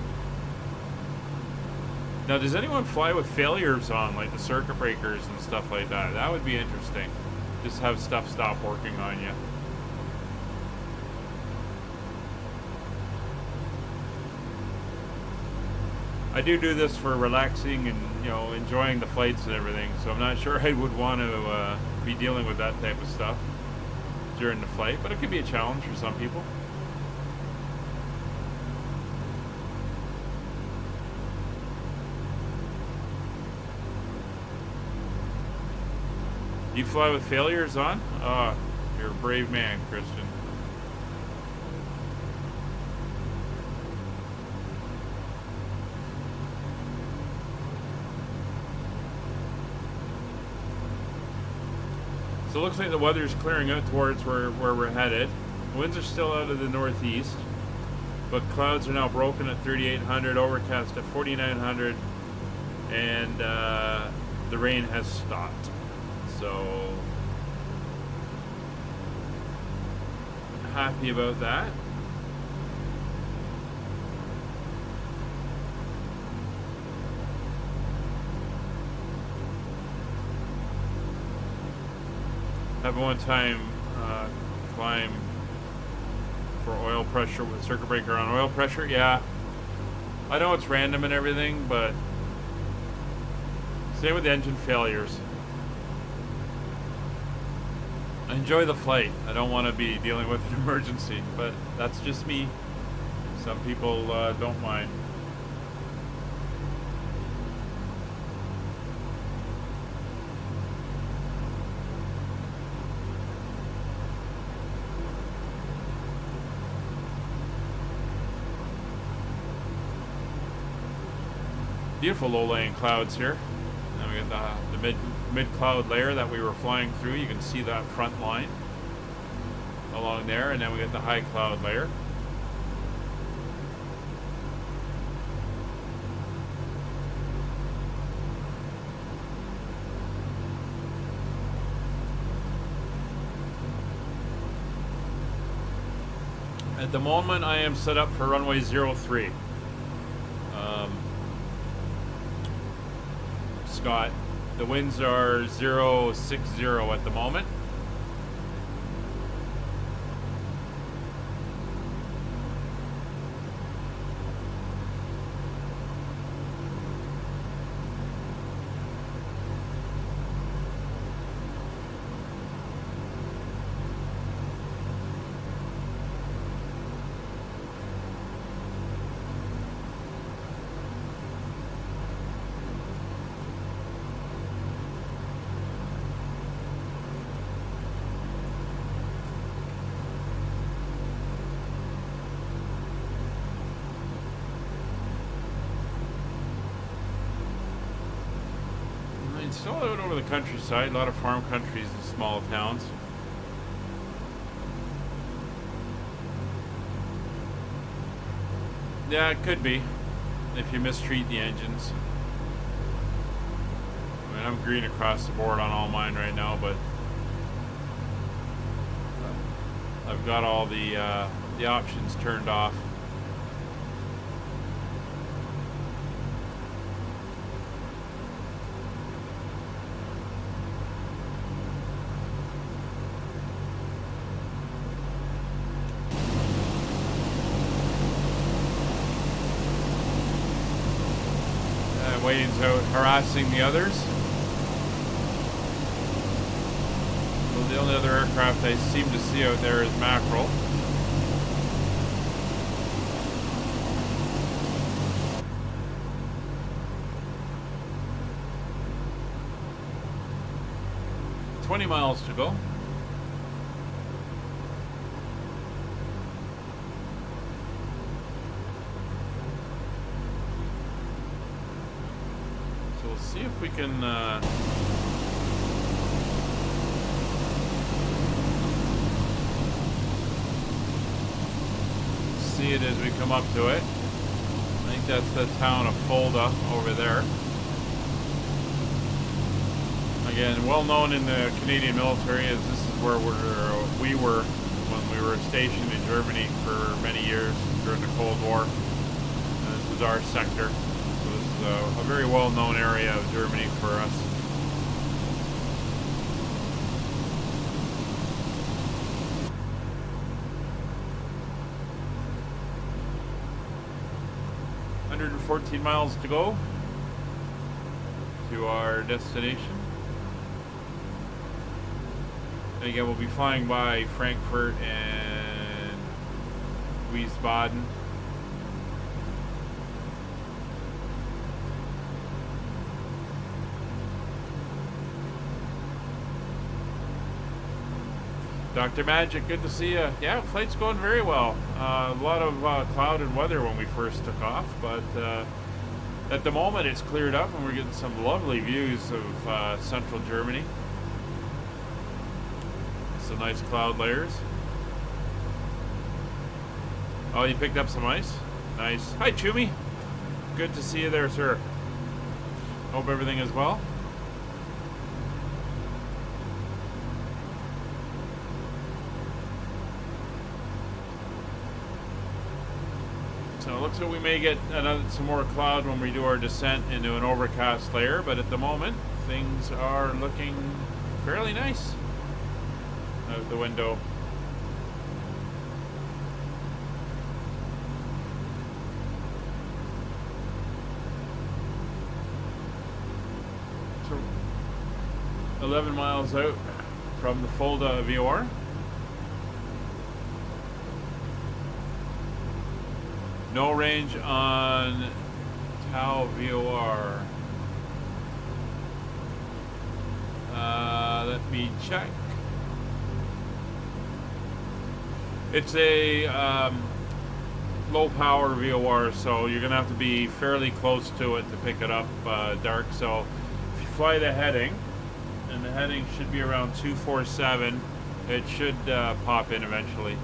Now, does anyone fly with failures on, like the circuit breakers and stuff like that? That would be interesting. Just have stuff stop working on you. I do this for relaxing and, enjoying the flights and everything, so I'm not sure I would want to be dealing with that type of stuff during the flight, but it could be a challenge for some people. You fly with failures on? Oh, you're a brave man, Christian. So it looks like the weather's clearing out towards where we're headed. Winds are still out of the northeast, but clouds are now broken at 3,800, overcast at 4,900, and the rain has stopped. So, happy about that. Have one time climb for oil pressure with circuit breaker on oil pressure. Yeah, I know it's random and everything, but same with engine failures. I enjoy the flight. I don't want to be dealing with an emergency, but that's just me. Some people don't mind. Beautiful low-lying clouds here. Then we got the mid-cloud layer that we were flying through. You can see that front line along there, and then we got the high cloud layer. At the moment, I am set up for runway 03. Scott, the winds are 060 at the moment. still out over the countryside. A lot of farm countries and small towns. Yeah, it could be if you mistreat the engines. I mean, I'm green across the board on all mine right now, but I've got all the options turned off. Wayne's out harassing the others. Well, the only other aircraft I seem to see out there is Mackerel. $20 miles to go. See if we can see it as we come up to it. I think that's the town of Fulda over there. Again, well known in the Canadian military, as this is where we were when we were stationed in Germany for many years during the Cold War. And this was our sector. A very well-known area of Germany for us. $114 miles to go to our destination. And again, we'll be flying by Frankfurt and Wiesbaden. Dr. Magic, good to see you. Yeah, flight's going very well. A lot of cloud and weather when we first took off, but at the moment it's cleared up and we're getting some lovely views of central Germany. Some nice cloud layers. Oh, you picked up some ice? Nice. Hi, Chumi. Good to see you there, sir. Hope everything is well. So it looks like we may get some more cloud when we do our descent into an overcast layer, but at the moment things are looking fairly nice out the window. So 11 miles out from the Fulda VOR. No range on Tau VOR. Let me check. It's a low power VOR, so you're gonna have to be fairly close to it to pick it up dark. So if you fly the heading, and the heading should be around 247, it should pop in eventually.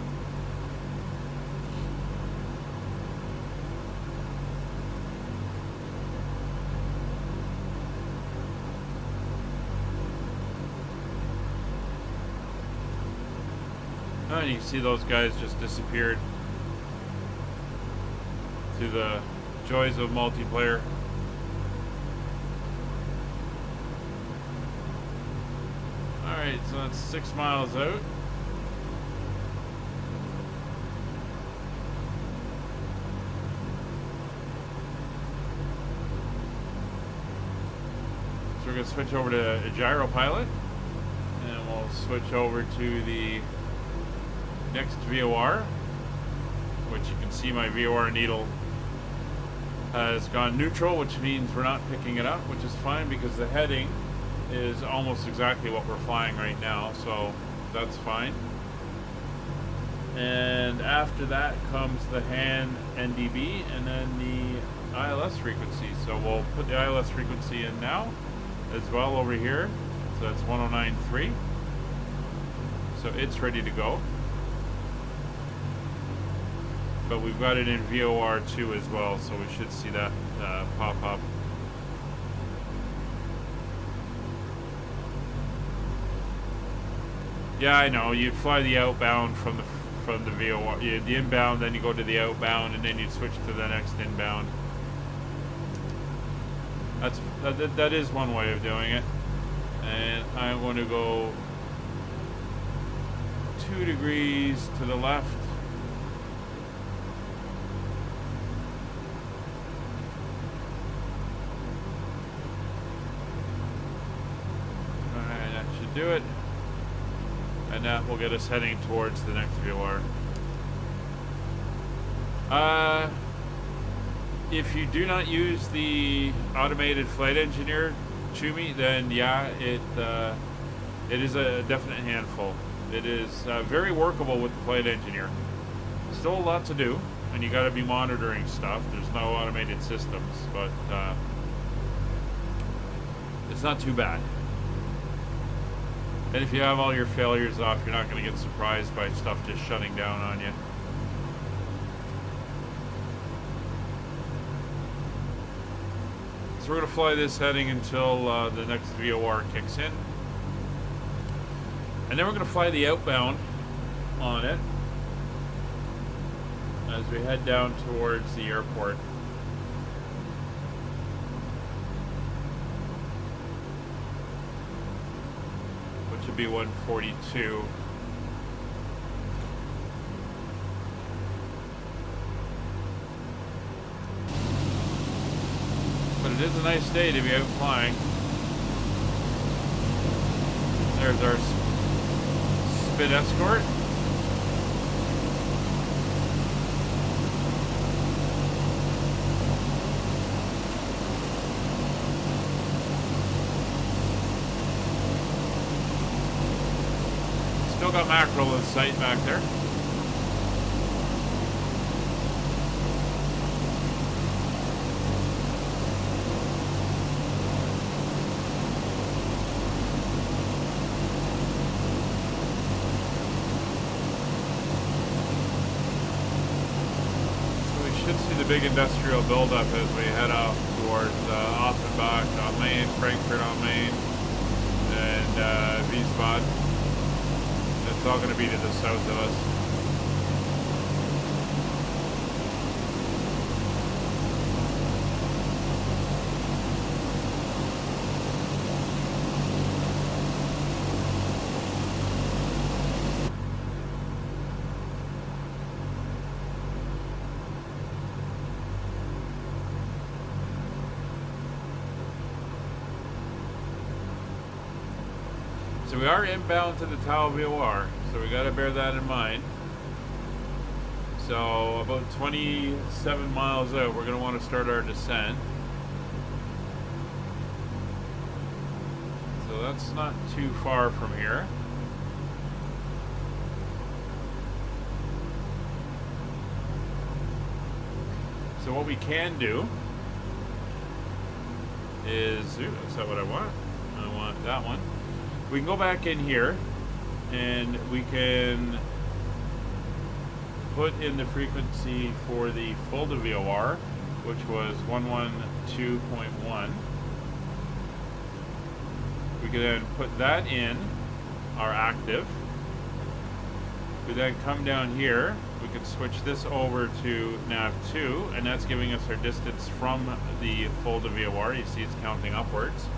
And you can see those guys just disappeared to the joys of multiplayer. Alright, so that's 6 miles out. So we're going to switch over to a gyro pilot, and we'll switch over to the next VOR, which you can see my VOR needle has gone neutral, which means we're not picking it up, which is fine because the heading is almost exactly what we're flying right now, so that's fine. And after that comes the Hahn NDB and then the ILS frequency. So we'll put the ILS frequency in now as well over here. So that's 109.3. So it's ready to go. But we've got it in VOR 2 as well, so we should see that pop up. Yeah, I know. You'd fly the outbound from the VOR, the inbound, then you go to the outbound, and then you'd switch to the next inbound. That is one way of doing it. And I want to go 2 degrees to the left. Alright, that should do it. And that will get us heading towards the next VOR. If you do not use the automated flight engineer, Chumi, then yeah, it is a definite handful. It is very workable with the flight engineer. Still a lot to do, and you got to be monitoring stuff. There's no automated systems, but it's not too bad. And if you have all your failures off, you're not going to get surprised by stuff just shutting down on you. So we're going to fly this heading until the next VOR kicks in. And then we're going to fly the outbound on it as we head down towards the airport. Which would be 142. But it is a nice day to be out flying. There's our Spit Escort. Still got mackerel in sight back there. Big industrial buildup as we head out towards Offenbach on Main, Frankfurt on Main, and Wiesbaden. It's all going to be to the south of us. So we are inbound to the Tau VOR, so we got to bear that in mind. So about 27 miles out, we're going to want to start our descent. So that's not too far from here. So what we can do is, ooh, that's not what I want. I want that one. We can go back in here and we can put in the frequency for the full VOR, which was 112.1. We can then put that in our active. We then come down here, we can switch this over to nav 2, and that's giving us our distance from the full VOR. You see it's counting upwards.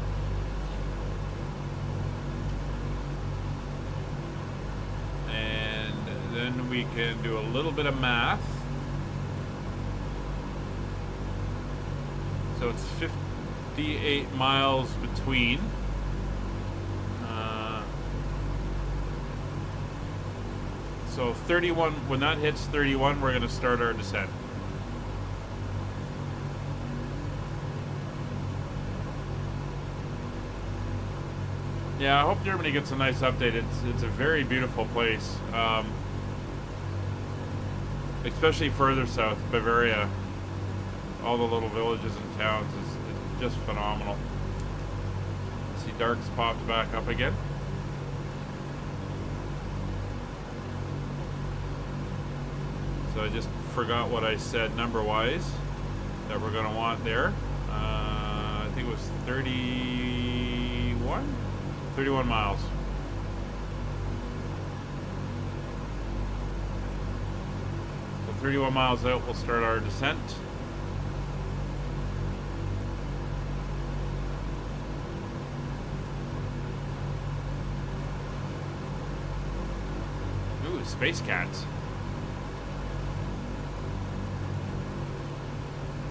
Then we can do a little bit of math. So it's 58 miles between. So 31, when that hits 31, we're going to start our descent. Yeah, I hope Germany gets a nice update. It's a very beautiful place. Especially further south, Bavaria, all the little villages and towns is just phenomenal. See, darks popped back up again. So I just forgot what I said number-wise that we're going to want there. I think it was 31? 31 miles. So 31 miles out, we'll start our descent. Ooh, space cats.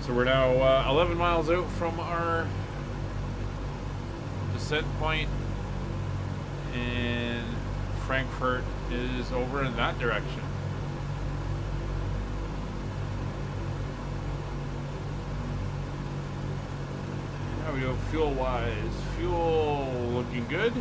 So we're now 11 miles out from our descent point, and Frankfurt is over in that direction. How we go fuel-wise? Fuel looking good.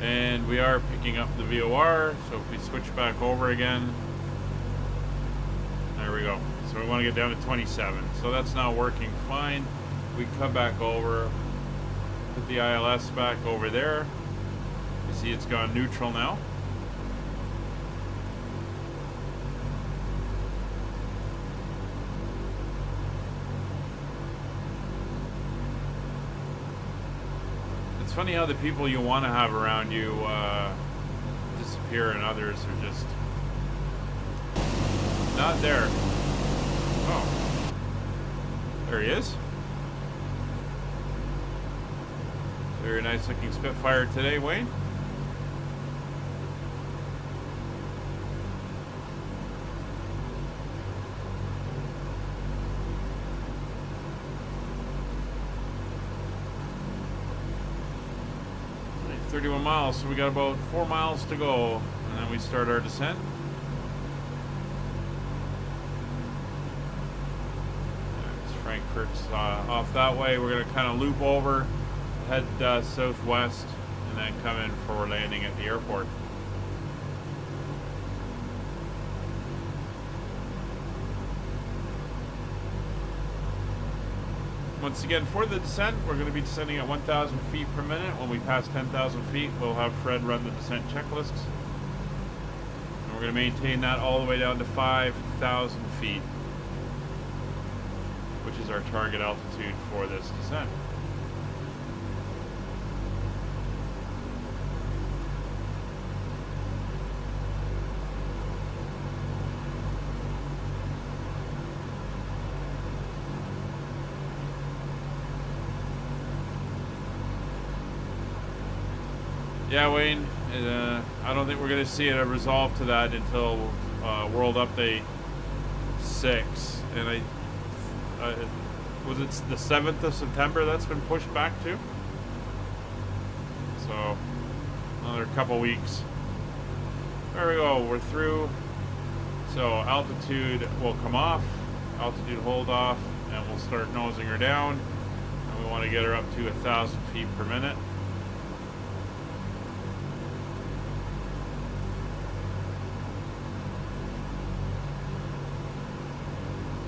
And we are picking up the VOR, so if we switch back over again, there we go. So we want to get down to 27. So that's now working fine. We come back over, put the ILS back over there. You see it's gone neutral now. It's funny how the people you want to have around you disappear and others are just not there. Oh. There he is. Very nice looking Spitfire today, Wayne. Right, 31 miles, so we got about 4 miles to go, and then we start our descent. Frankfurt's off that way. We're going to kind of loop over, head southwest, and then come in for landing at the airport. Once again, for the descent, we're going to be descending at 1,000 feet per minute. When we pass 10,000 feet, we'll have Fred run the descent checklists. And we're going to maintain that all the way down to 5,000 feet, which is our target altitude for this descent. Yeah, Wayne, I don't think we're going to see a resolve to that until World Update 6, and was it the 7th of September that's been pushed back to? So, another couple weeks. There we go, we're through. So, altitude will come off, altitude hold off, and we'll start nosing her down. And we want to get her up to 1,000 feet per minute.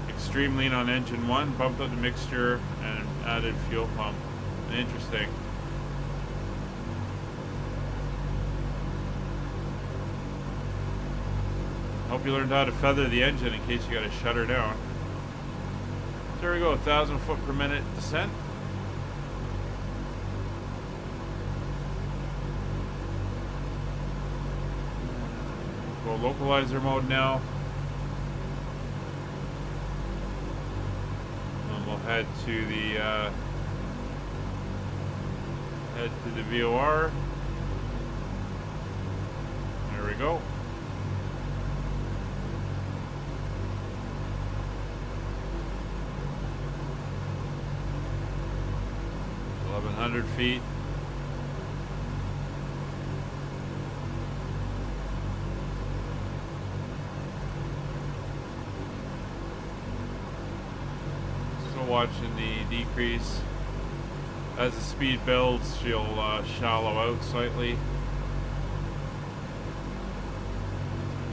Extreme lean on engine 1, bumped up the mixture, and added fuel pump. Interesting. Hope you learned how to feather the engine in case you got to shut her down. There we go, 1,000 foot per minute descent. Go localizer mode now. Head to the VOR. There we go. (1,100 feet). Watching the decrease as the speed builds. She'll shallow out slightly.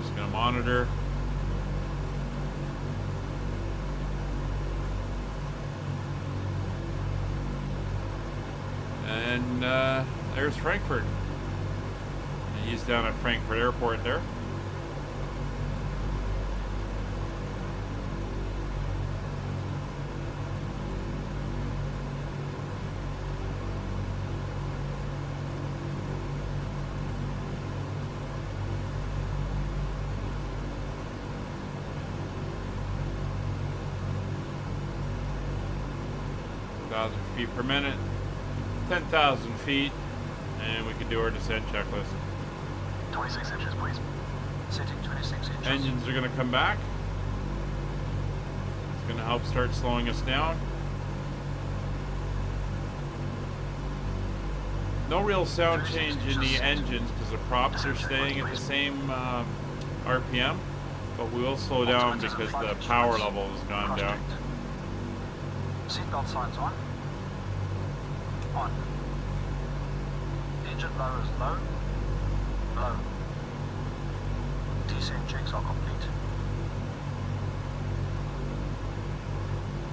Just Gonna monitor. And there's Frankfurt. And he's down at Frankfurt Airport there. Feet per minute, 10,000 feet, and we can do our descent checklist. 26 inches, please. Setting 26 inches. Engines are going to come back. It's going to help start slowing us down. No real sound change in the engines because the props are staying at the same RPM, but we will slow down because the power level has gone down. Seatbelt signs on. On. Engine low is low. Low. Descent checks are complete.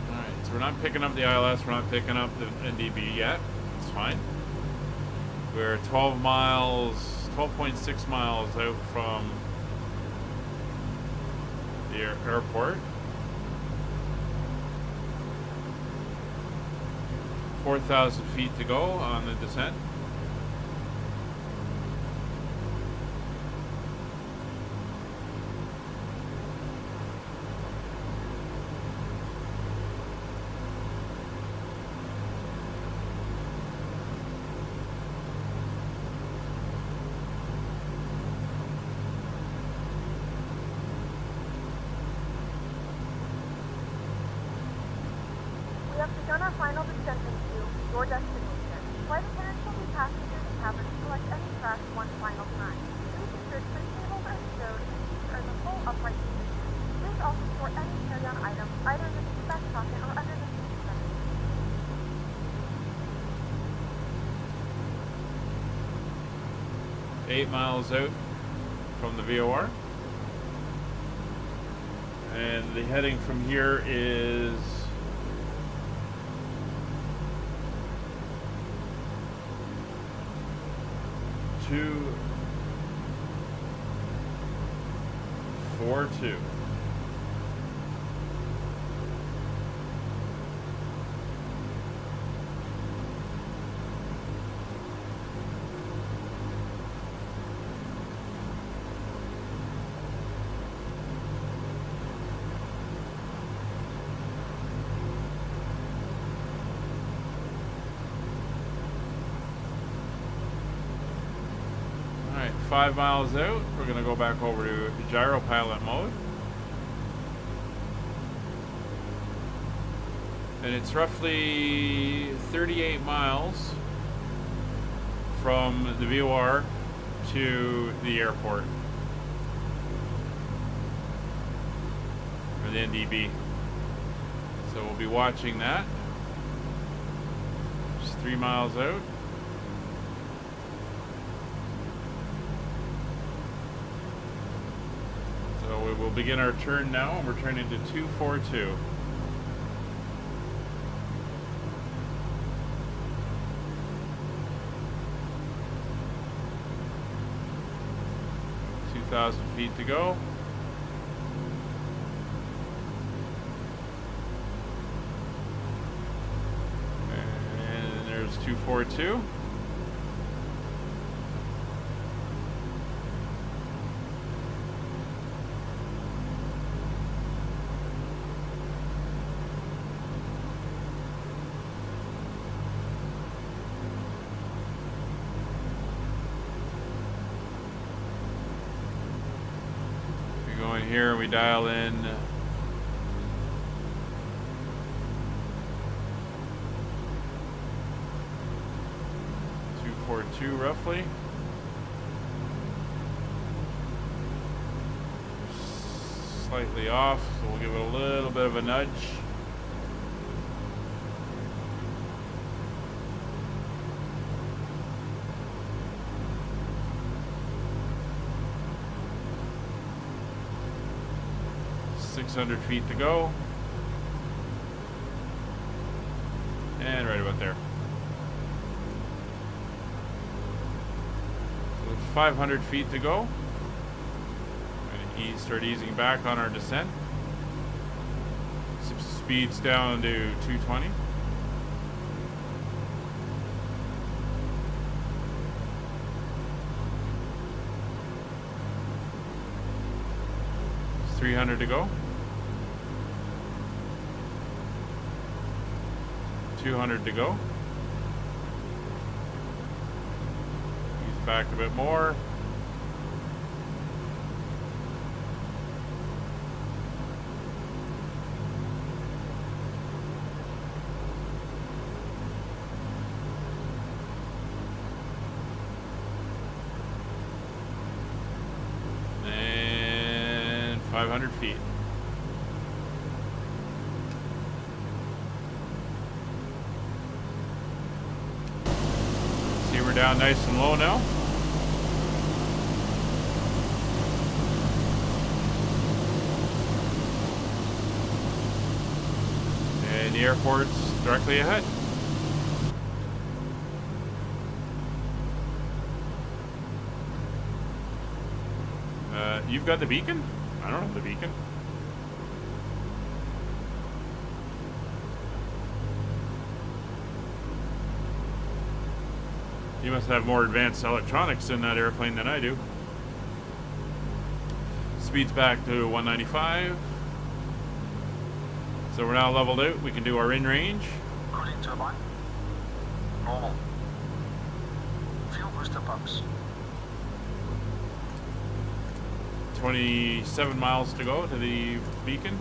Alright, so we're not picking up the ILS, we're not picking up the NDB yet. It's fine. We're 12 miles, 12.6 miles out from the airport. 4,000 feet to go on the descent. We have begun our final descent into your destination. Flight attendants will be passing through the cabin to collect any trash one final time. Please ensure tray tables are stowed and seats are in the full upright position. Please also store any carry-on items either in the seat back pocket or under the seat cushion. Eight miles out from the VOR. And the heading from here is two 4-2. Alright, 5 miles out, we're going to go back over to gyro pilot mode. And it's roughly 38 miles from the VOR to the airport. Or the NDB. So we'll be watching that. Just 3 miles out. So we will begin our turn now, and we're turning to 242. Thousand feet to go. And there's 242. Here we dial in 242 roughly. Slightly off, so we'll give it a little bit of a nudge. 600 feet to go. And right about there. So 500 feet to go. We're going to start easing back on our descent. Speeds down to 220. It's 300 to go. 200 to go. Ease back a bit more. And 500 feet. We're down nice and low now. And the airport's directly ahead. You've got the beacon? I don't have the beacon. You must have more advanced electronics in that airplane than I do. Speed's back to 195. So we're now leveled out. We can do our in-range. Cooling turbine. Normal. Fuel booster pumps. 27 miles to go to the beacon.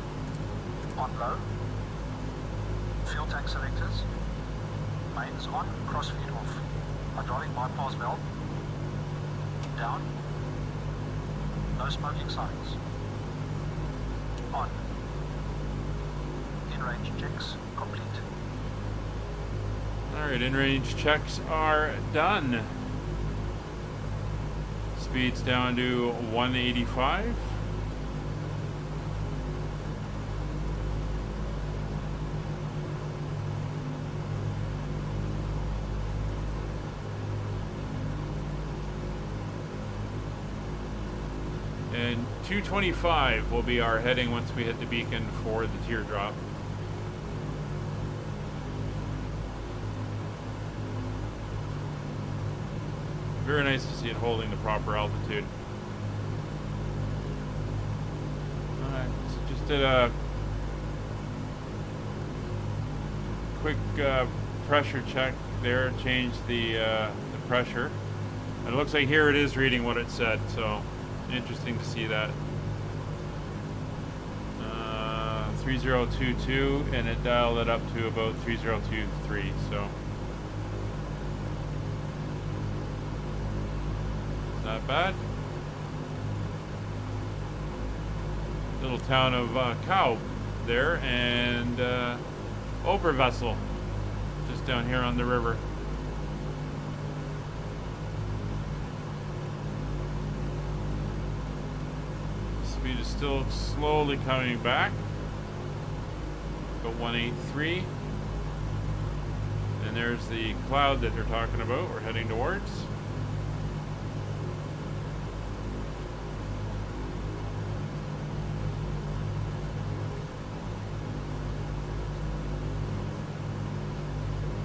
On low. Fuel tank selectors. Mains on, crossfeed off. Hydraulic bypass valve. Down. No smoking signs. On. In-range checks complete. Alright, in-range checks are done. Speed's down to 185. And 225 will be our heading once we hit the beacon for the teardrop. Very nice to see it holding the proper altitude. Alright, so just did a quick pressure check there, changed the pressure. And it looks like here it is reading what it said, so interesting to see that. 3022, and it dialed it up to about 3023, so not bad. Little town of Cow there, and Obervessel just down here on the river. Speed is still slowly coming back. About 183. And there's the cloud that they're talking about we're heading towards.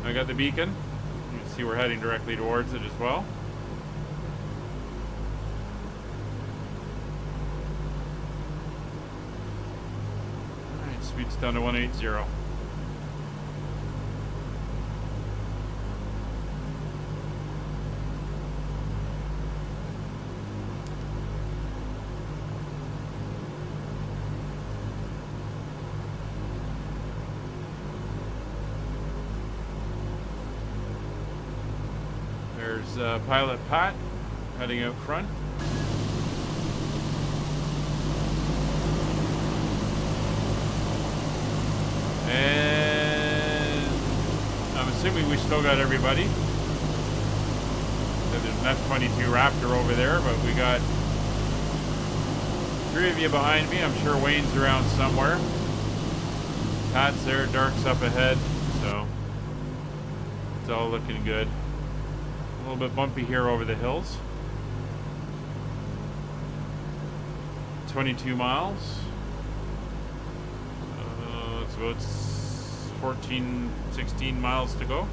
I got the beacon. You can see we're heading directly towards it as well. Alright, speed's down to 180. There's Pilot Pat heading out front. And I'm assuming we still got everybody. So there's an F-22 Raptor over there, but we got Three of you behind me. I'm sure Wayne's around somewhere. Pat's there. Dark's up ahead. So it's all looking good. A little bit bumpy here over the hills. 22 miles. It's about 14, 16 miles to go.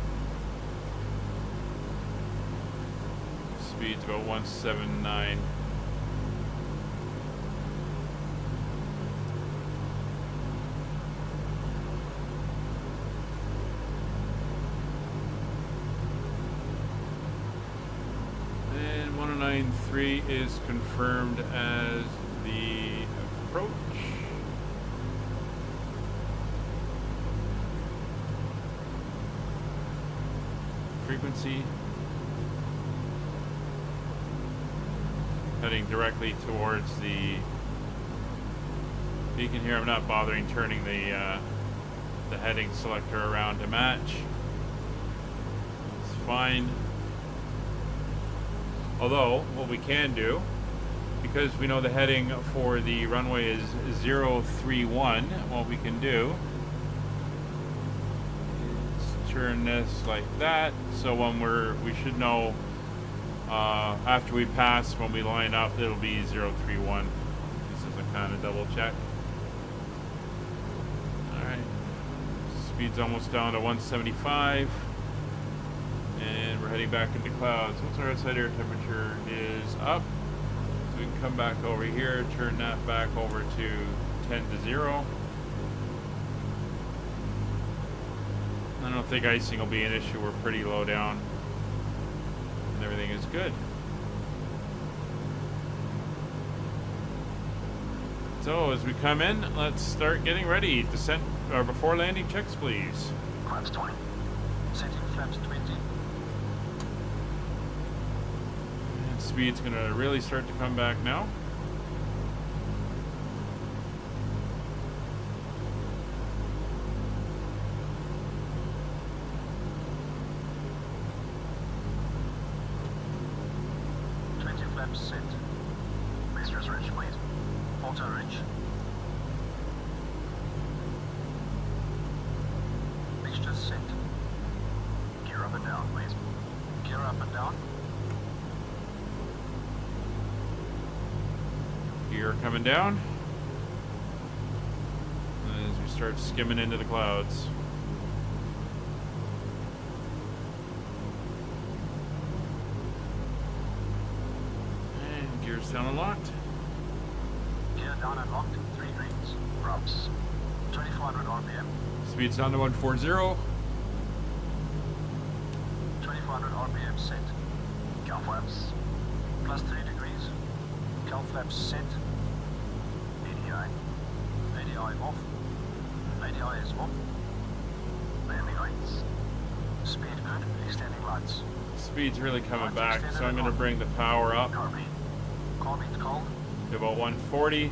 Speed's about 179. And 1093 is confirmed as the approach. Frequency. Heading directly towards the beacon here. I'm not bothering turning the heading selector around to match. It's fine. Although, what we can do, because we know the heading for the runway is 031, what we can do is turn this like that, so when we should know after we pass, when we line up, it'll be 031. This is a kind of double check. Alright, speed's almost down to 175. And we're heading back into clouds. Once our outside air temperature is up, so we can come back over here, turn that back over to 10 to 0. I don't think icing will be an issue. We're pretty low down. And everything is good. So as we come in, let's start getting ready. Descent or before landing checks, please. Flaps 20. Setting flaps 20. Speed's gonna really start to come back now. Flaps set. Mixtures rich, please. Auto rich. Mixtures set. Gear up and down, please. Gear up and down. Gear coming down as we start skimming into the clouds. And gears down and locked. Gear down and locked. 3 greens. Props. 2400 RPM. Speed's down to 140. 2400 RPM set. Cow flaps. Plus 3 degrees. Cow flaps set. ADI. ADI off. ADI is off. Landing lights. Speed good. Extending lights. Speed's really coming back, so I'm going to bring the power up Carbine. Carbine's cold. to about 140.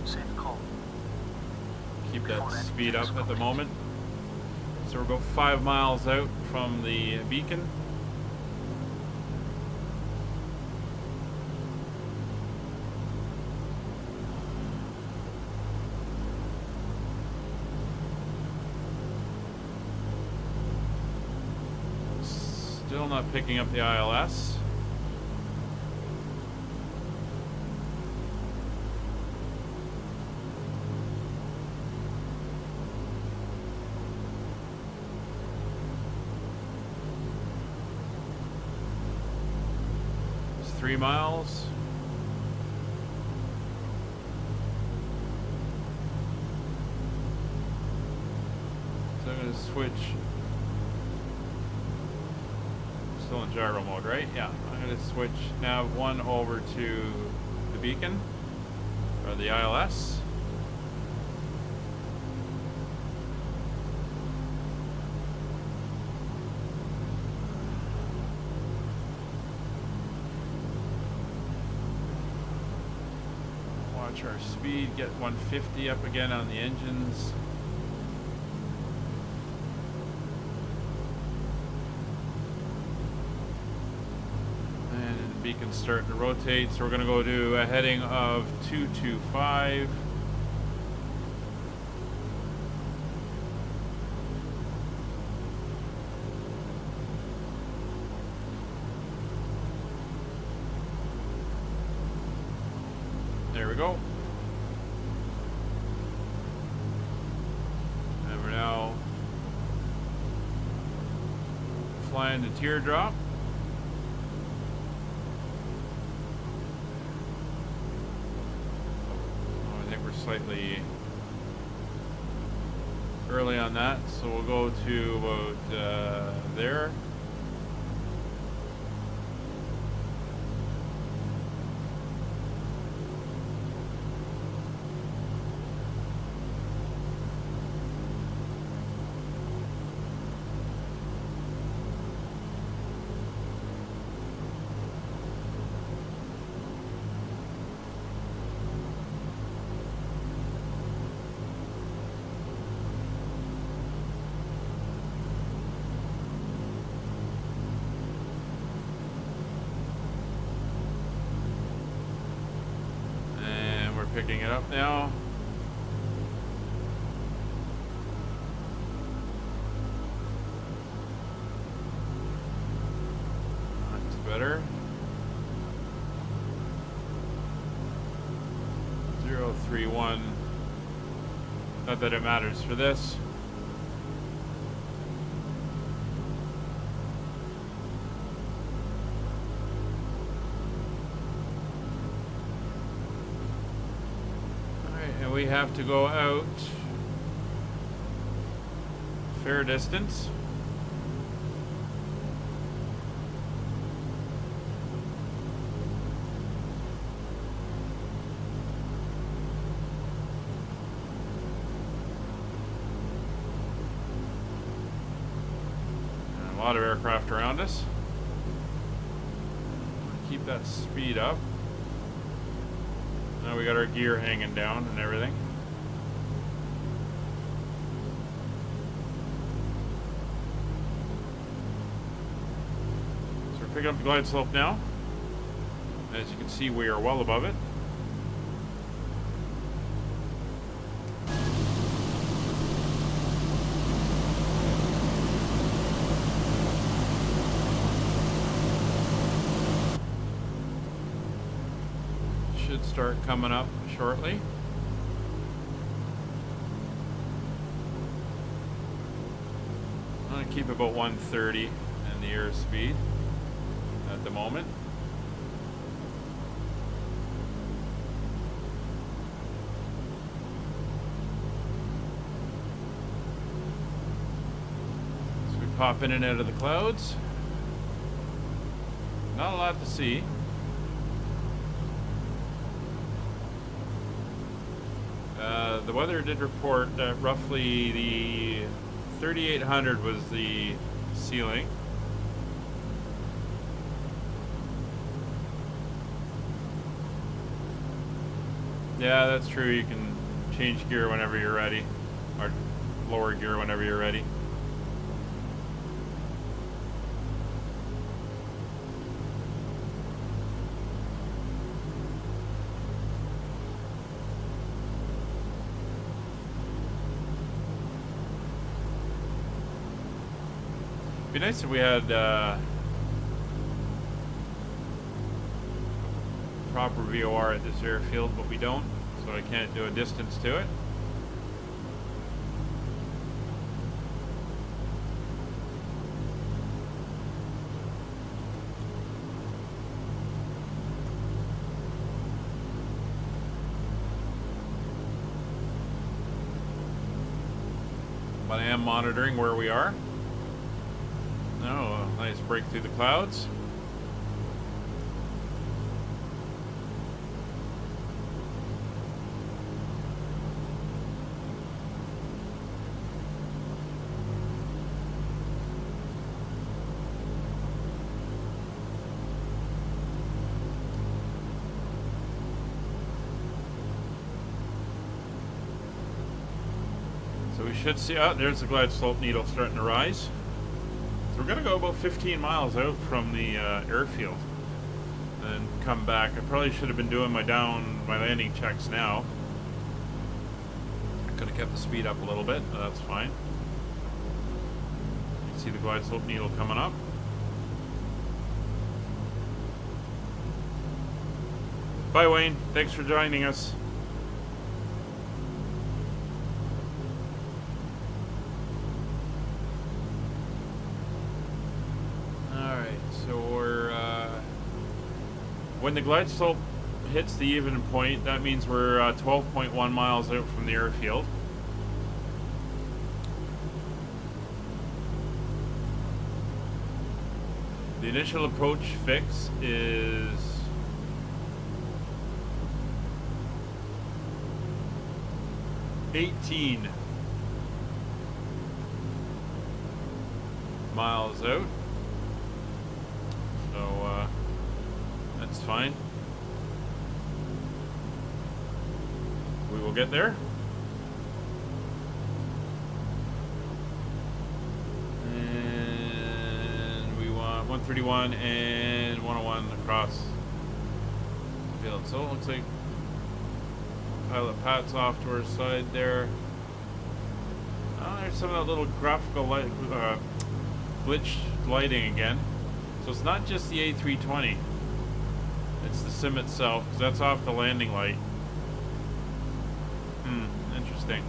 Set cold. Keep that speed up at the moment. So we're about 5 miles out from the beacon. Still not picking up the ILS. It's 3 miles. So I'm going to switch. Still in gyro mode, right? Yeah. I'm going to switch nav 1 over to the beacon, or the ILS. Watch our speed get 150 up again on the engines. Beacon's starting to rotate, so we're going to go to a heading of 225. There we go. And we're now flying the teardrop. Oh, I think we're slightly early on that, so we'll go to about there. Picking it up now. That's better. 031. Not that it matters for this. We have to go out a fair distance. And a lot of aircraft around us. Keep that speed up. Now we got our gear hanging down and everything. So we're picking up the glide slope now. As you can see, we are well above it. Should start coming up shortly. I'm going to keep about 130 in the airspeed at the moment. So we pop in and out of the clouds. Not a lot to see. The weather did report that roughly the 3800 was the ceiling. Yeah, that's true. You can change gear whenever you're ready, or lower gear whenever you're ready. It'd be nice if we had proper VOR at this airfield, but we don't, so I can't do a distance to it. But I am monitoring where we are. Oh, a nice break through the clouds. So we should see, oh, there's the glide slope needle starting to rise. We're going to go about 15 miles out from the airfield. and come back. I probably should have been doing my landing checks now. I could have kept the speed up a little bit, but that's fine. You can see the glide slope needle coming up. Bye, Wayne. Thanks for joining us. When the glide slope hits the even point, that means we're 12.1 miles out from the airfield. The initial approach fix is $18 miles out. So, that's fine. We will get there. And we want 131 and 101 across the field. So it looks like pilot Pat's off to our side there. Oh, there's some of that little graphical light, glitch lighting again. So it's not just the A320. It's the sim itself, because that's off the landing light. Interesting.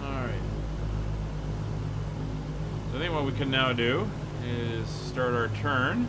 Alright. So I think what we can now do is start our turn.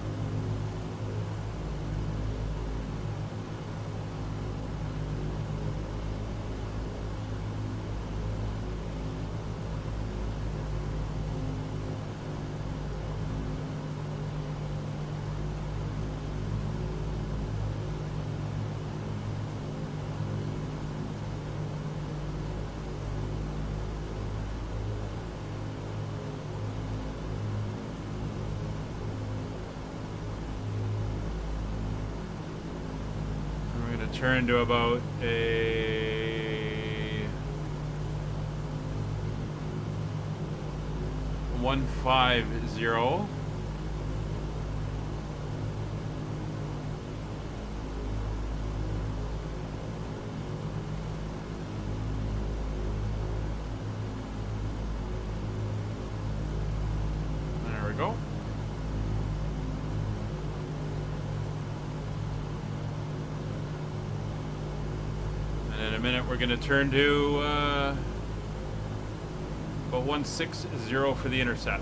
Turn to about a 150. There we go. In a minute, we're going to turn to about 160 for the intercept.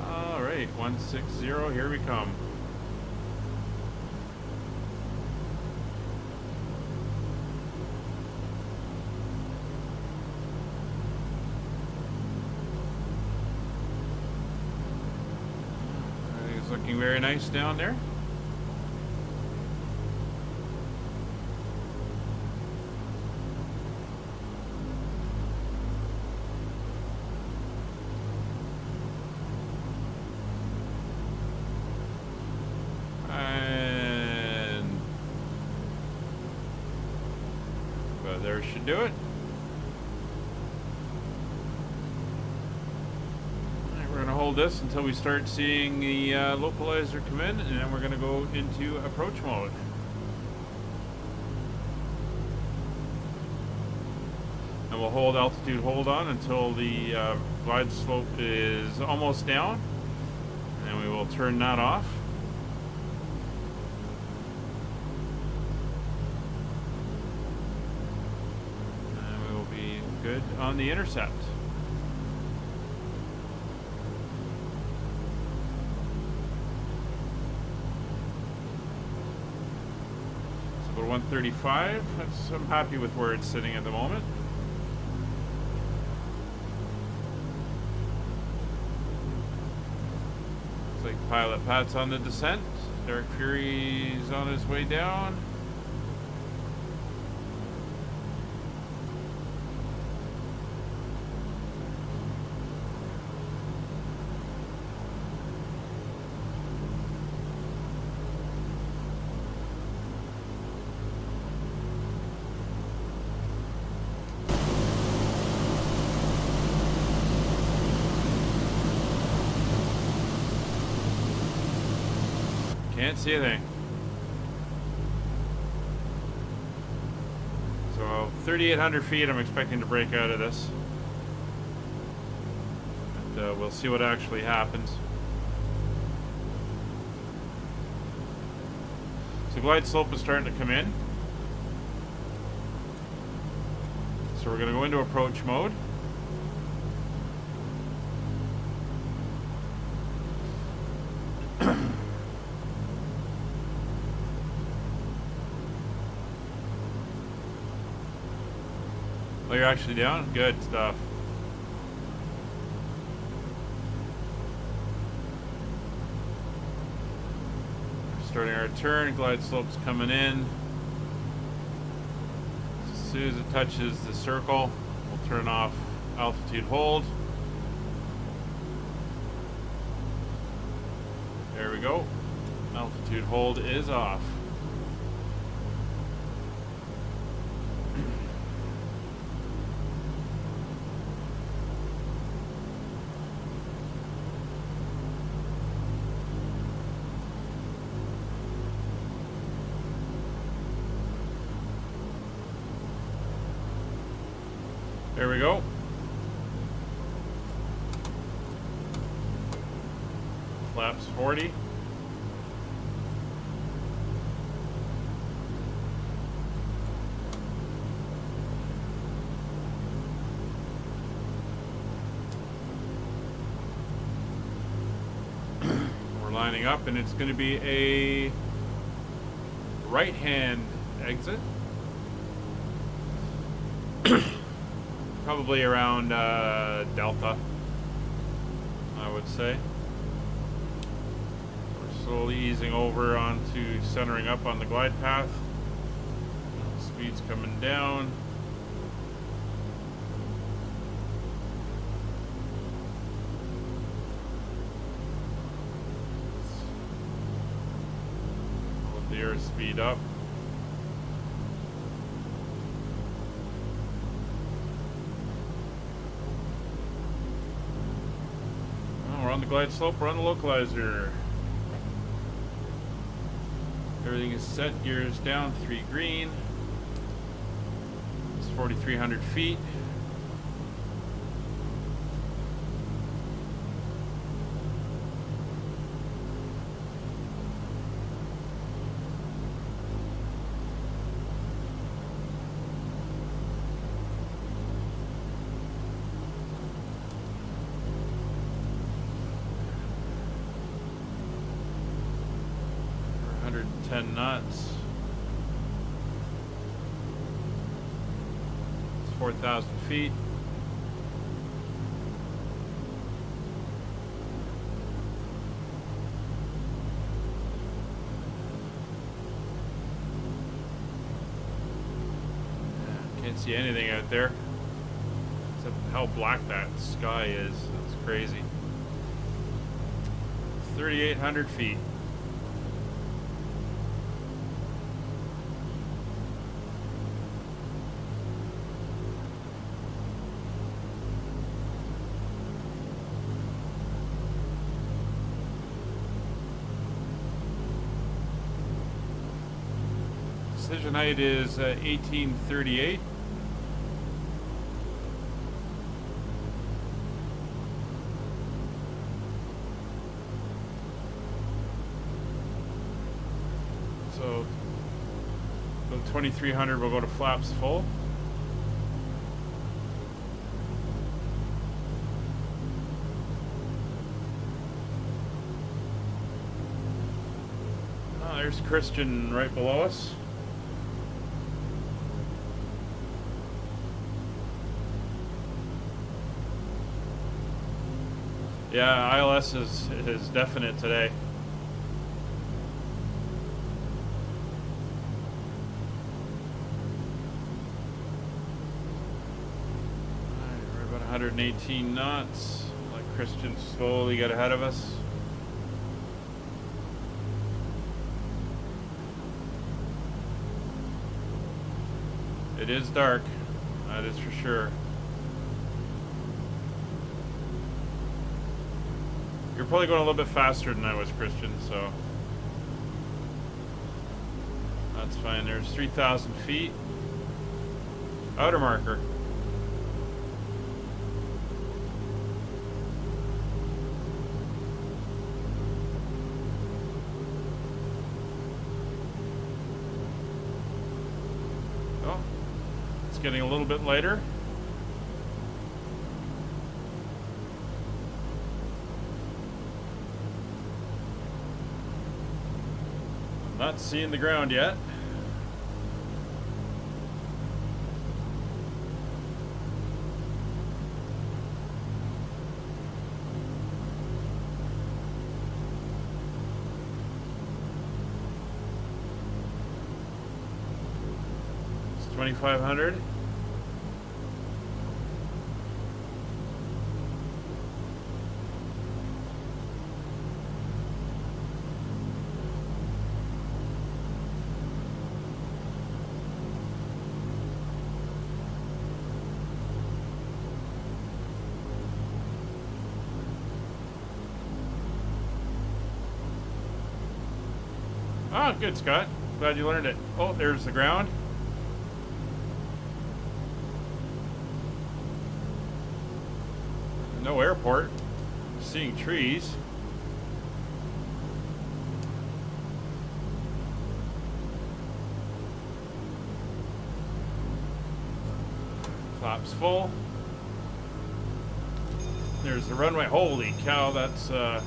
All right, 160, here we come. Looking very nice down there. And well, there should do it. Hold this until we start seeing the localizer come in, and then we're going to go into approach mode. And we'll hold altitude hold on until the glide slope is almost down, and then we will turn that off. And we will be good on the intercept. So 135, I'm happy with where it's sitting at the moment. Pilot Pat's on the descent. Dark Fury's on his way down. Can't see anything. So 3,800 feet I'm expecting to break out of this. And we'll see what actually happens. So glide slope is starting to come in. So we're going to go into approach mode. Oh, you're actually down? Good stuff. Starting our turn, glide slope's coming in. As soon as it touches the circle, we'll turn off altitude hold. There we go. Altitude hold is off. There we go. Flaps 40. We're lining up, and it's going to be a right-hand exit. Probably around Delta, I would say. We're slowly easing over onto centering up on the glide path. Speed's coming down. Let the airspeed up. We're on the glide slope, we're on the localizer. Everything is set, gears down, 3 green. It's 4,300 feet. Knots. It's 4,000 feet. Can't see anything out there except how black that sky is. That's crazy. 3,800 feet. Decision height is 1838. So, 2300 we'll go to flaps full. Oh, there's Christian right below us. Yeah, ILS is definite today. Alright, we're about 118 knots. Like Christian slowly got ahead of us. It is dark, that is for sure. You're probably going a little bit faster than I was, Christian, so that's fine. There's 3,000 feet. Outer marker. Oh, it's getting a little bit lighter. Not seeing the ground yet. It's 2,500. Oh, good, Scott. Glad you learned it. Oh, there's the ground. No airport. Seeing trees. Flaps full. There's the runway. Holy cow, that's a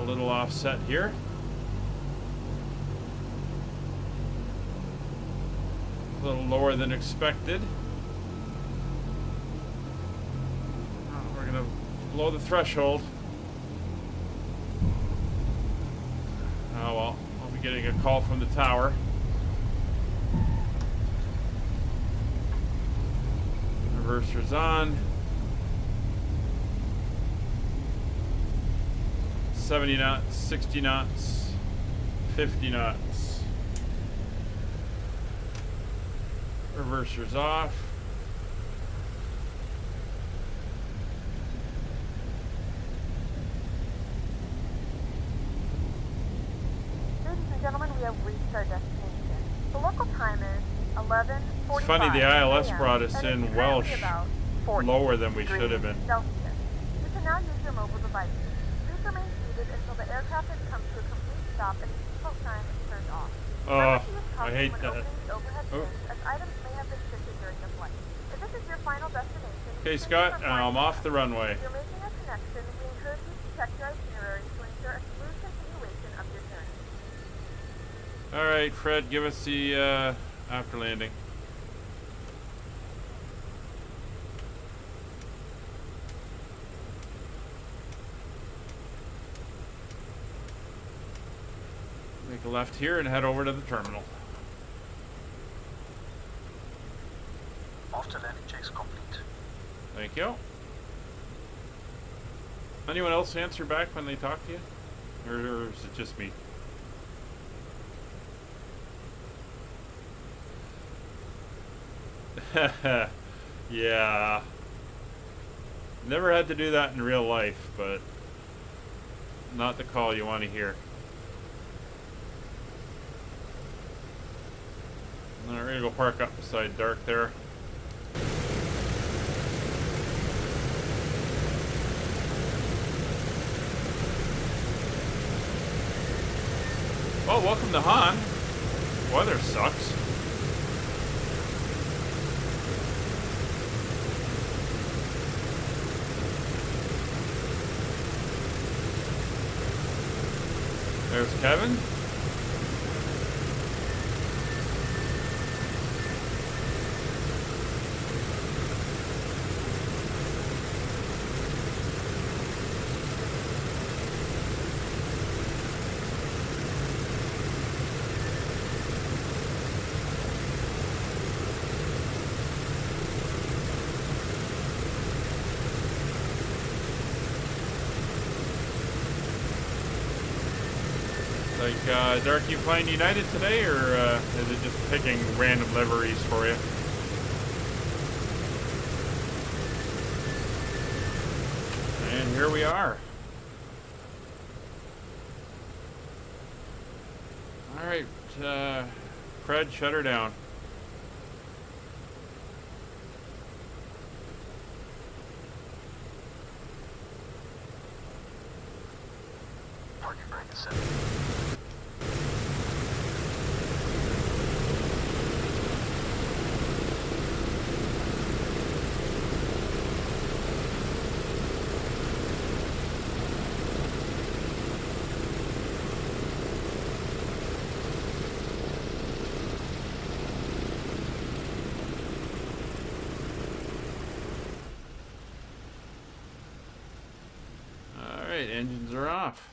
little offset here. A little lower than expected. We're gonna blow the threshold. Oh well, I'll be getting a call from the tower. Reverser's on. 70 knots, 60 knots, 50 knots. Reverser's off. Ladies and gentlemen, we have reached our destination. The local time is 11:45. It's funny, the ILS brought us and in it's well currently about 40 lower than we should have been. degrees Celsius. You can now use your mobile devices. Please remain seated until the aircraft has come to a complete stop and the seatbelt sign is turned off. Oh, Remember to use I caution hate when that. opening the overhead Oh. bins, as items may have been shifted during the flight. If this is your final destination, Okay, thank you Scott, for flying I'm with off us. the runway. If you're making a connection, we encourage you to check your itinerary to ensure a smooth continuation of your journey. All right, Fred, give us the after landing. Make a left here and head over to the terminal. After landing checks complete. Thank you. Anyone else answer back when they talk to you? Or is it just me? Yeah. Never had to do that in real life, but not the call you want to hear. We're gonna go park up beside Dark there. Oh, welcome to Hahn. Weather sucks. There's Kevin. Like, Dark, you flying United today, or is it just picking random liveries for you? And here we are. Alright, Fred, shut her down. Parking brake is set. Alright, engines are off.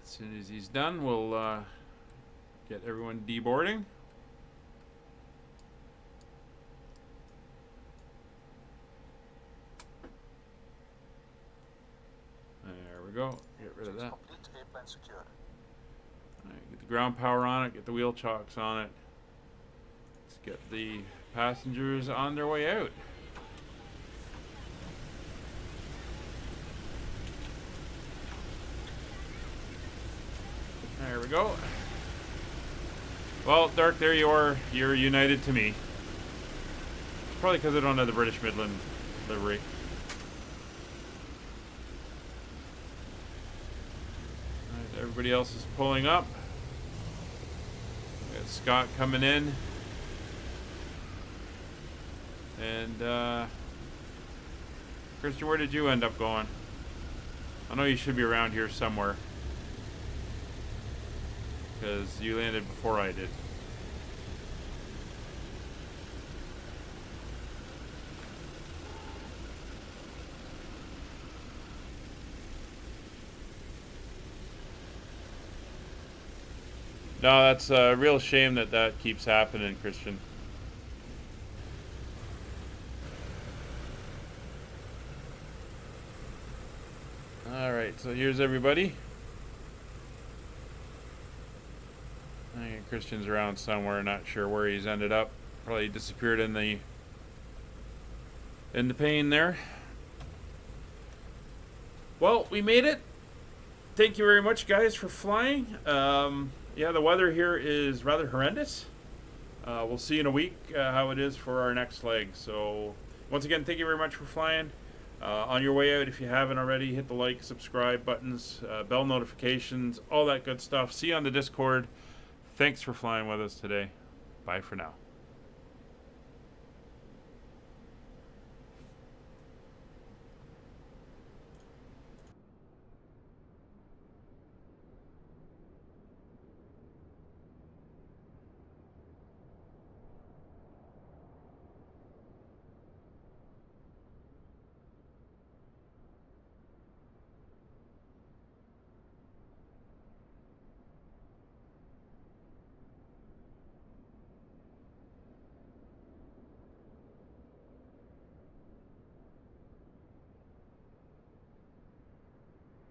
As soon as he's done, we'll get everyone deboarding. There we go. Get rid of that. Complete, airplane secured. Alright, get the ground power on it, get the wheel chocks on it. Let's get the passengers on their way out. There we go. Well, Dark, there you are. You're United to me. It's probably because I don't have the British Midland livery. Alright, everybody else is pulling up. We got Scott coming in. And, Christian, where did you end up going? I know you should be around here somewhere. Because you landed before I did. No, that's a real shame that that keeps happening, Christian. Alright, so here's everybody. I think Christian's around somewhere, not sure where he's ended up. Probably disappeared in the pane there. Well, we made it. Thank you very much, guys, for flying. Yeah, the weather here is rather horrendous. We'll see in a week how it is for our next leg. So, once again, thank you very much for flying. On your way out, if you haven't already, hit the like, subscribe buttons, bell notifications, all that good stuff. See you on the Discord. Thanks for flying with us today. Bye for now.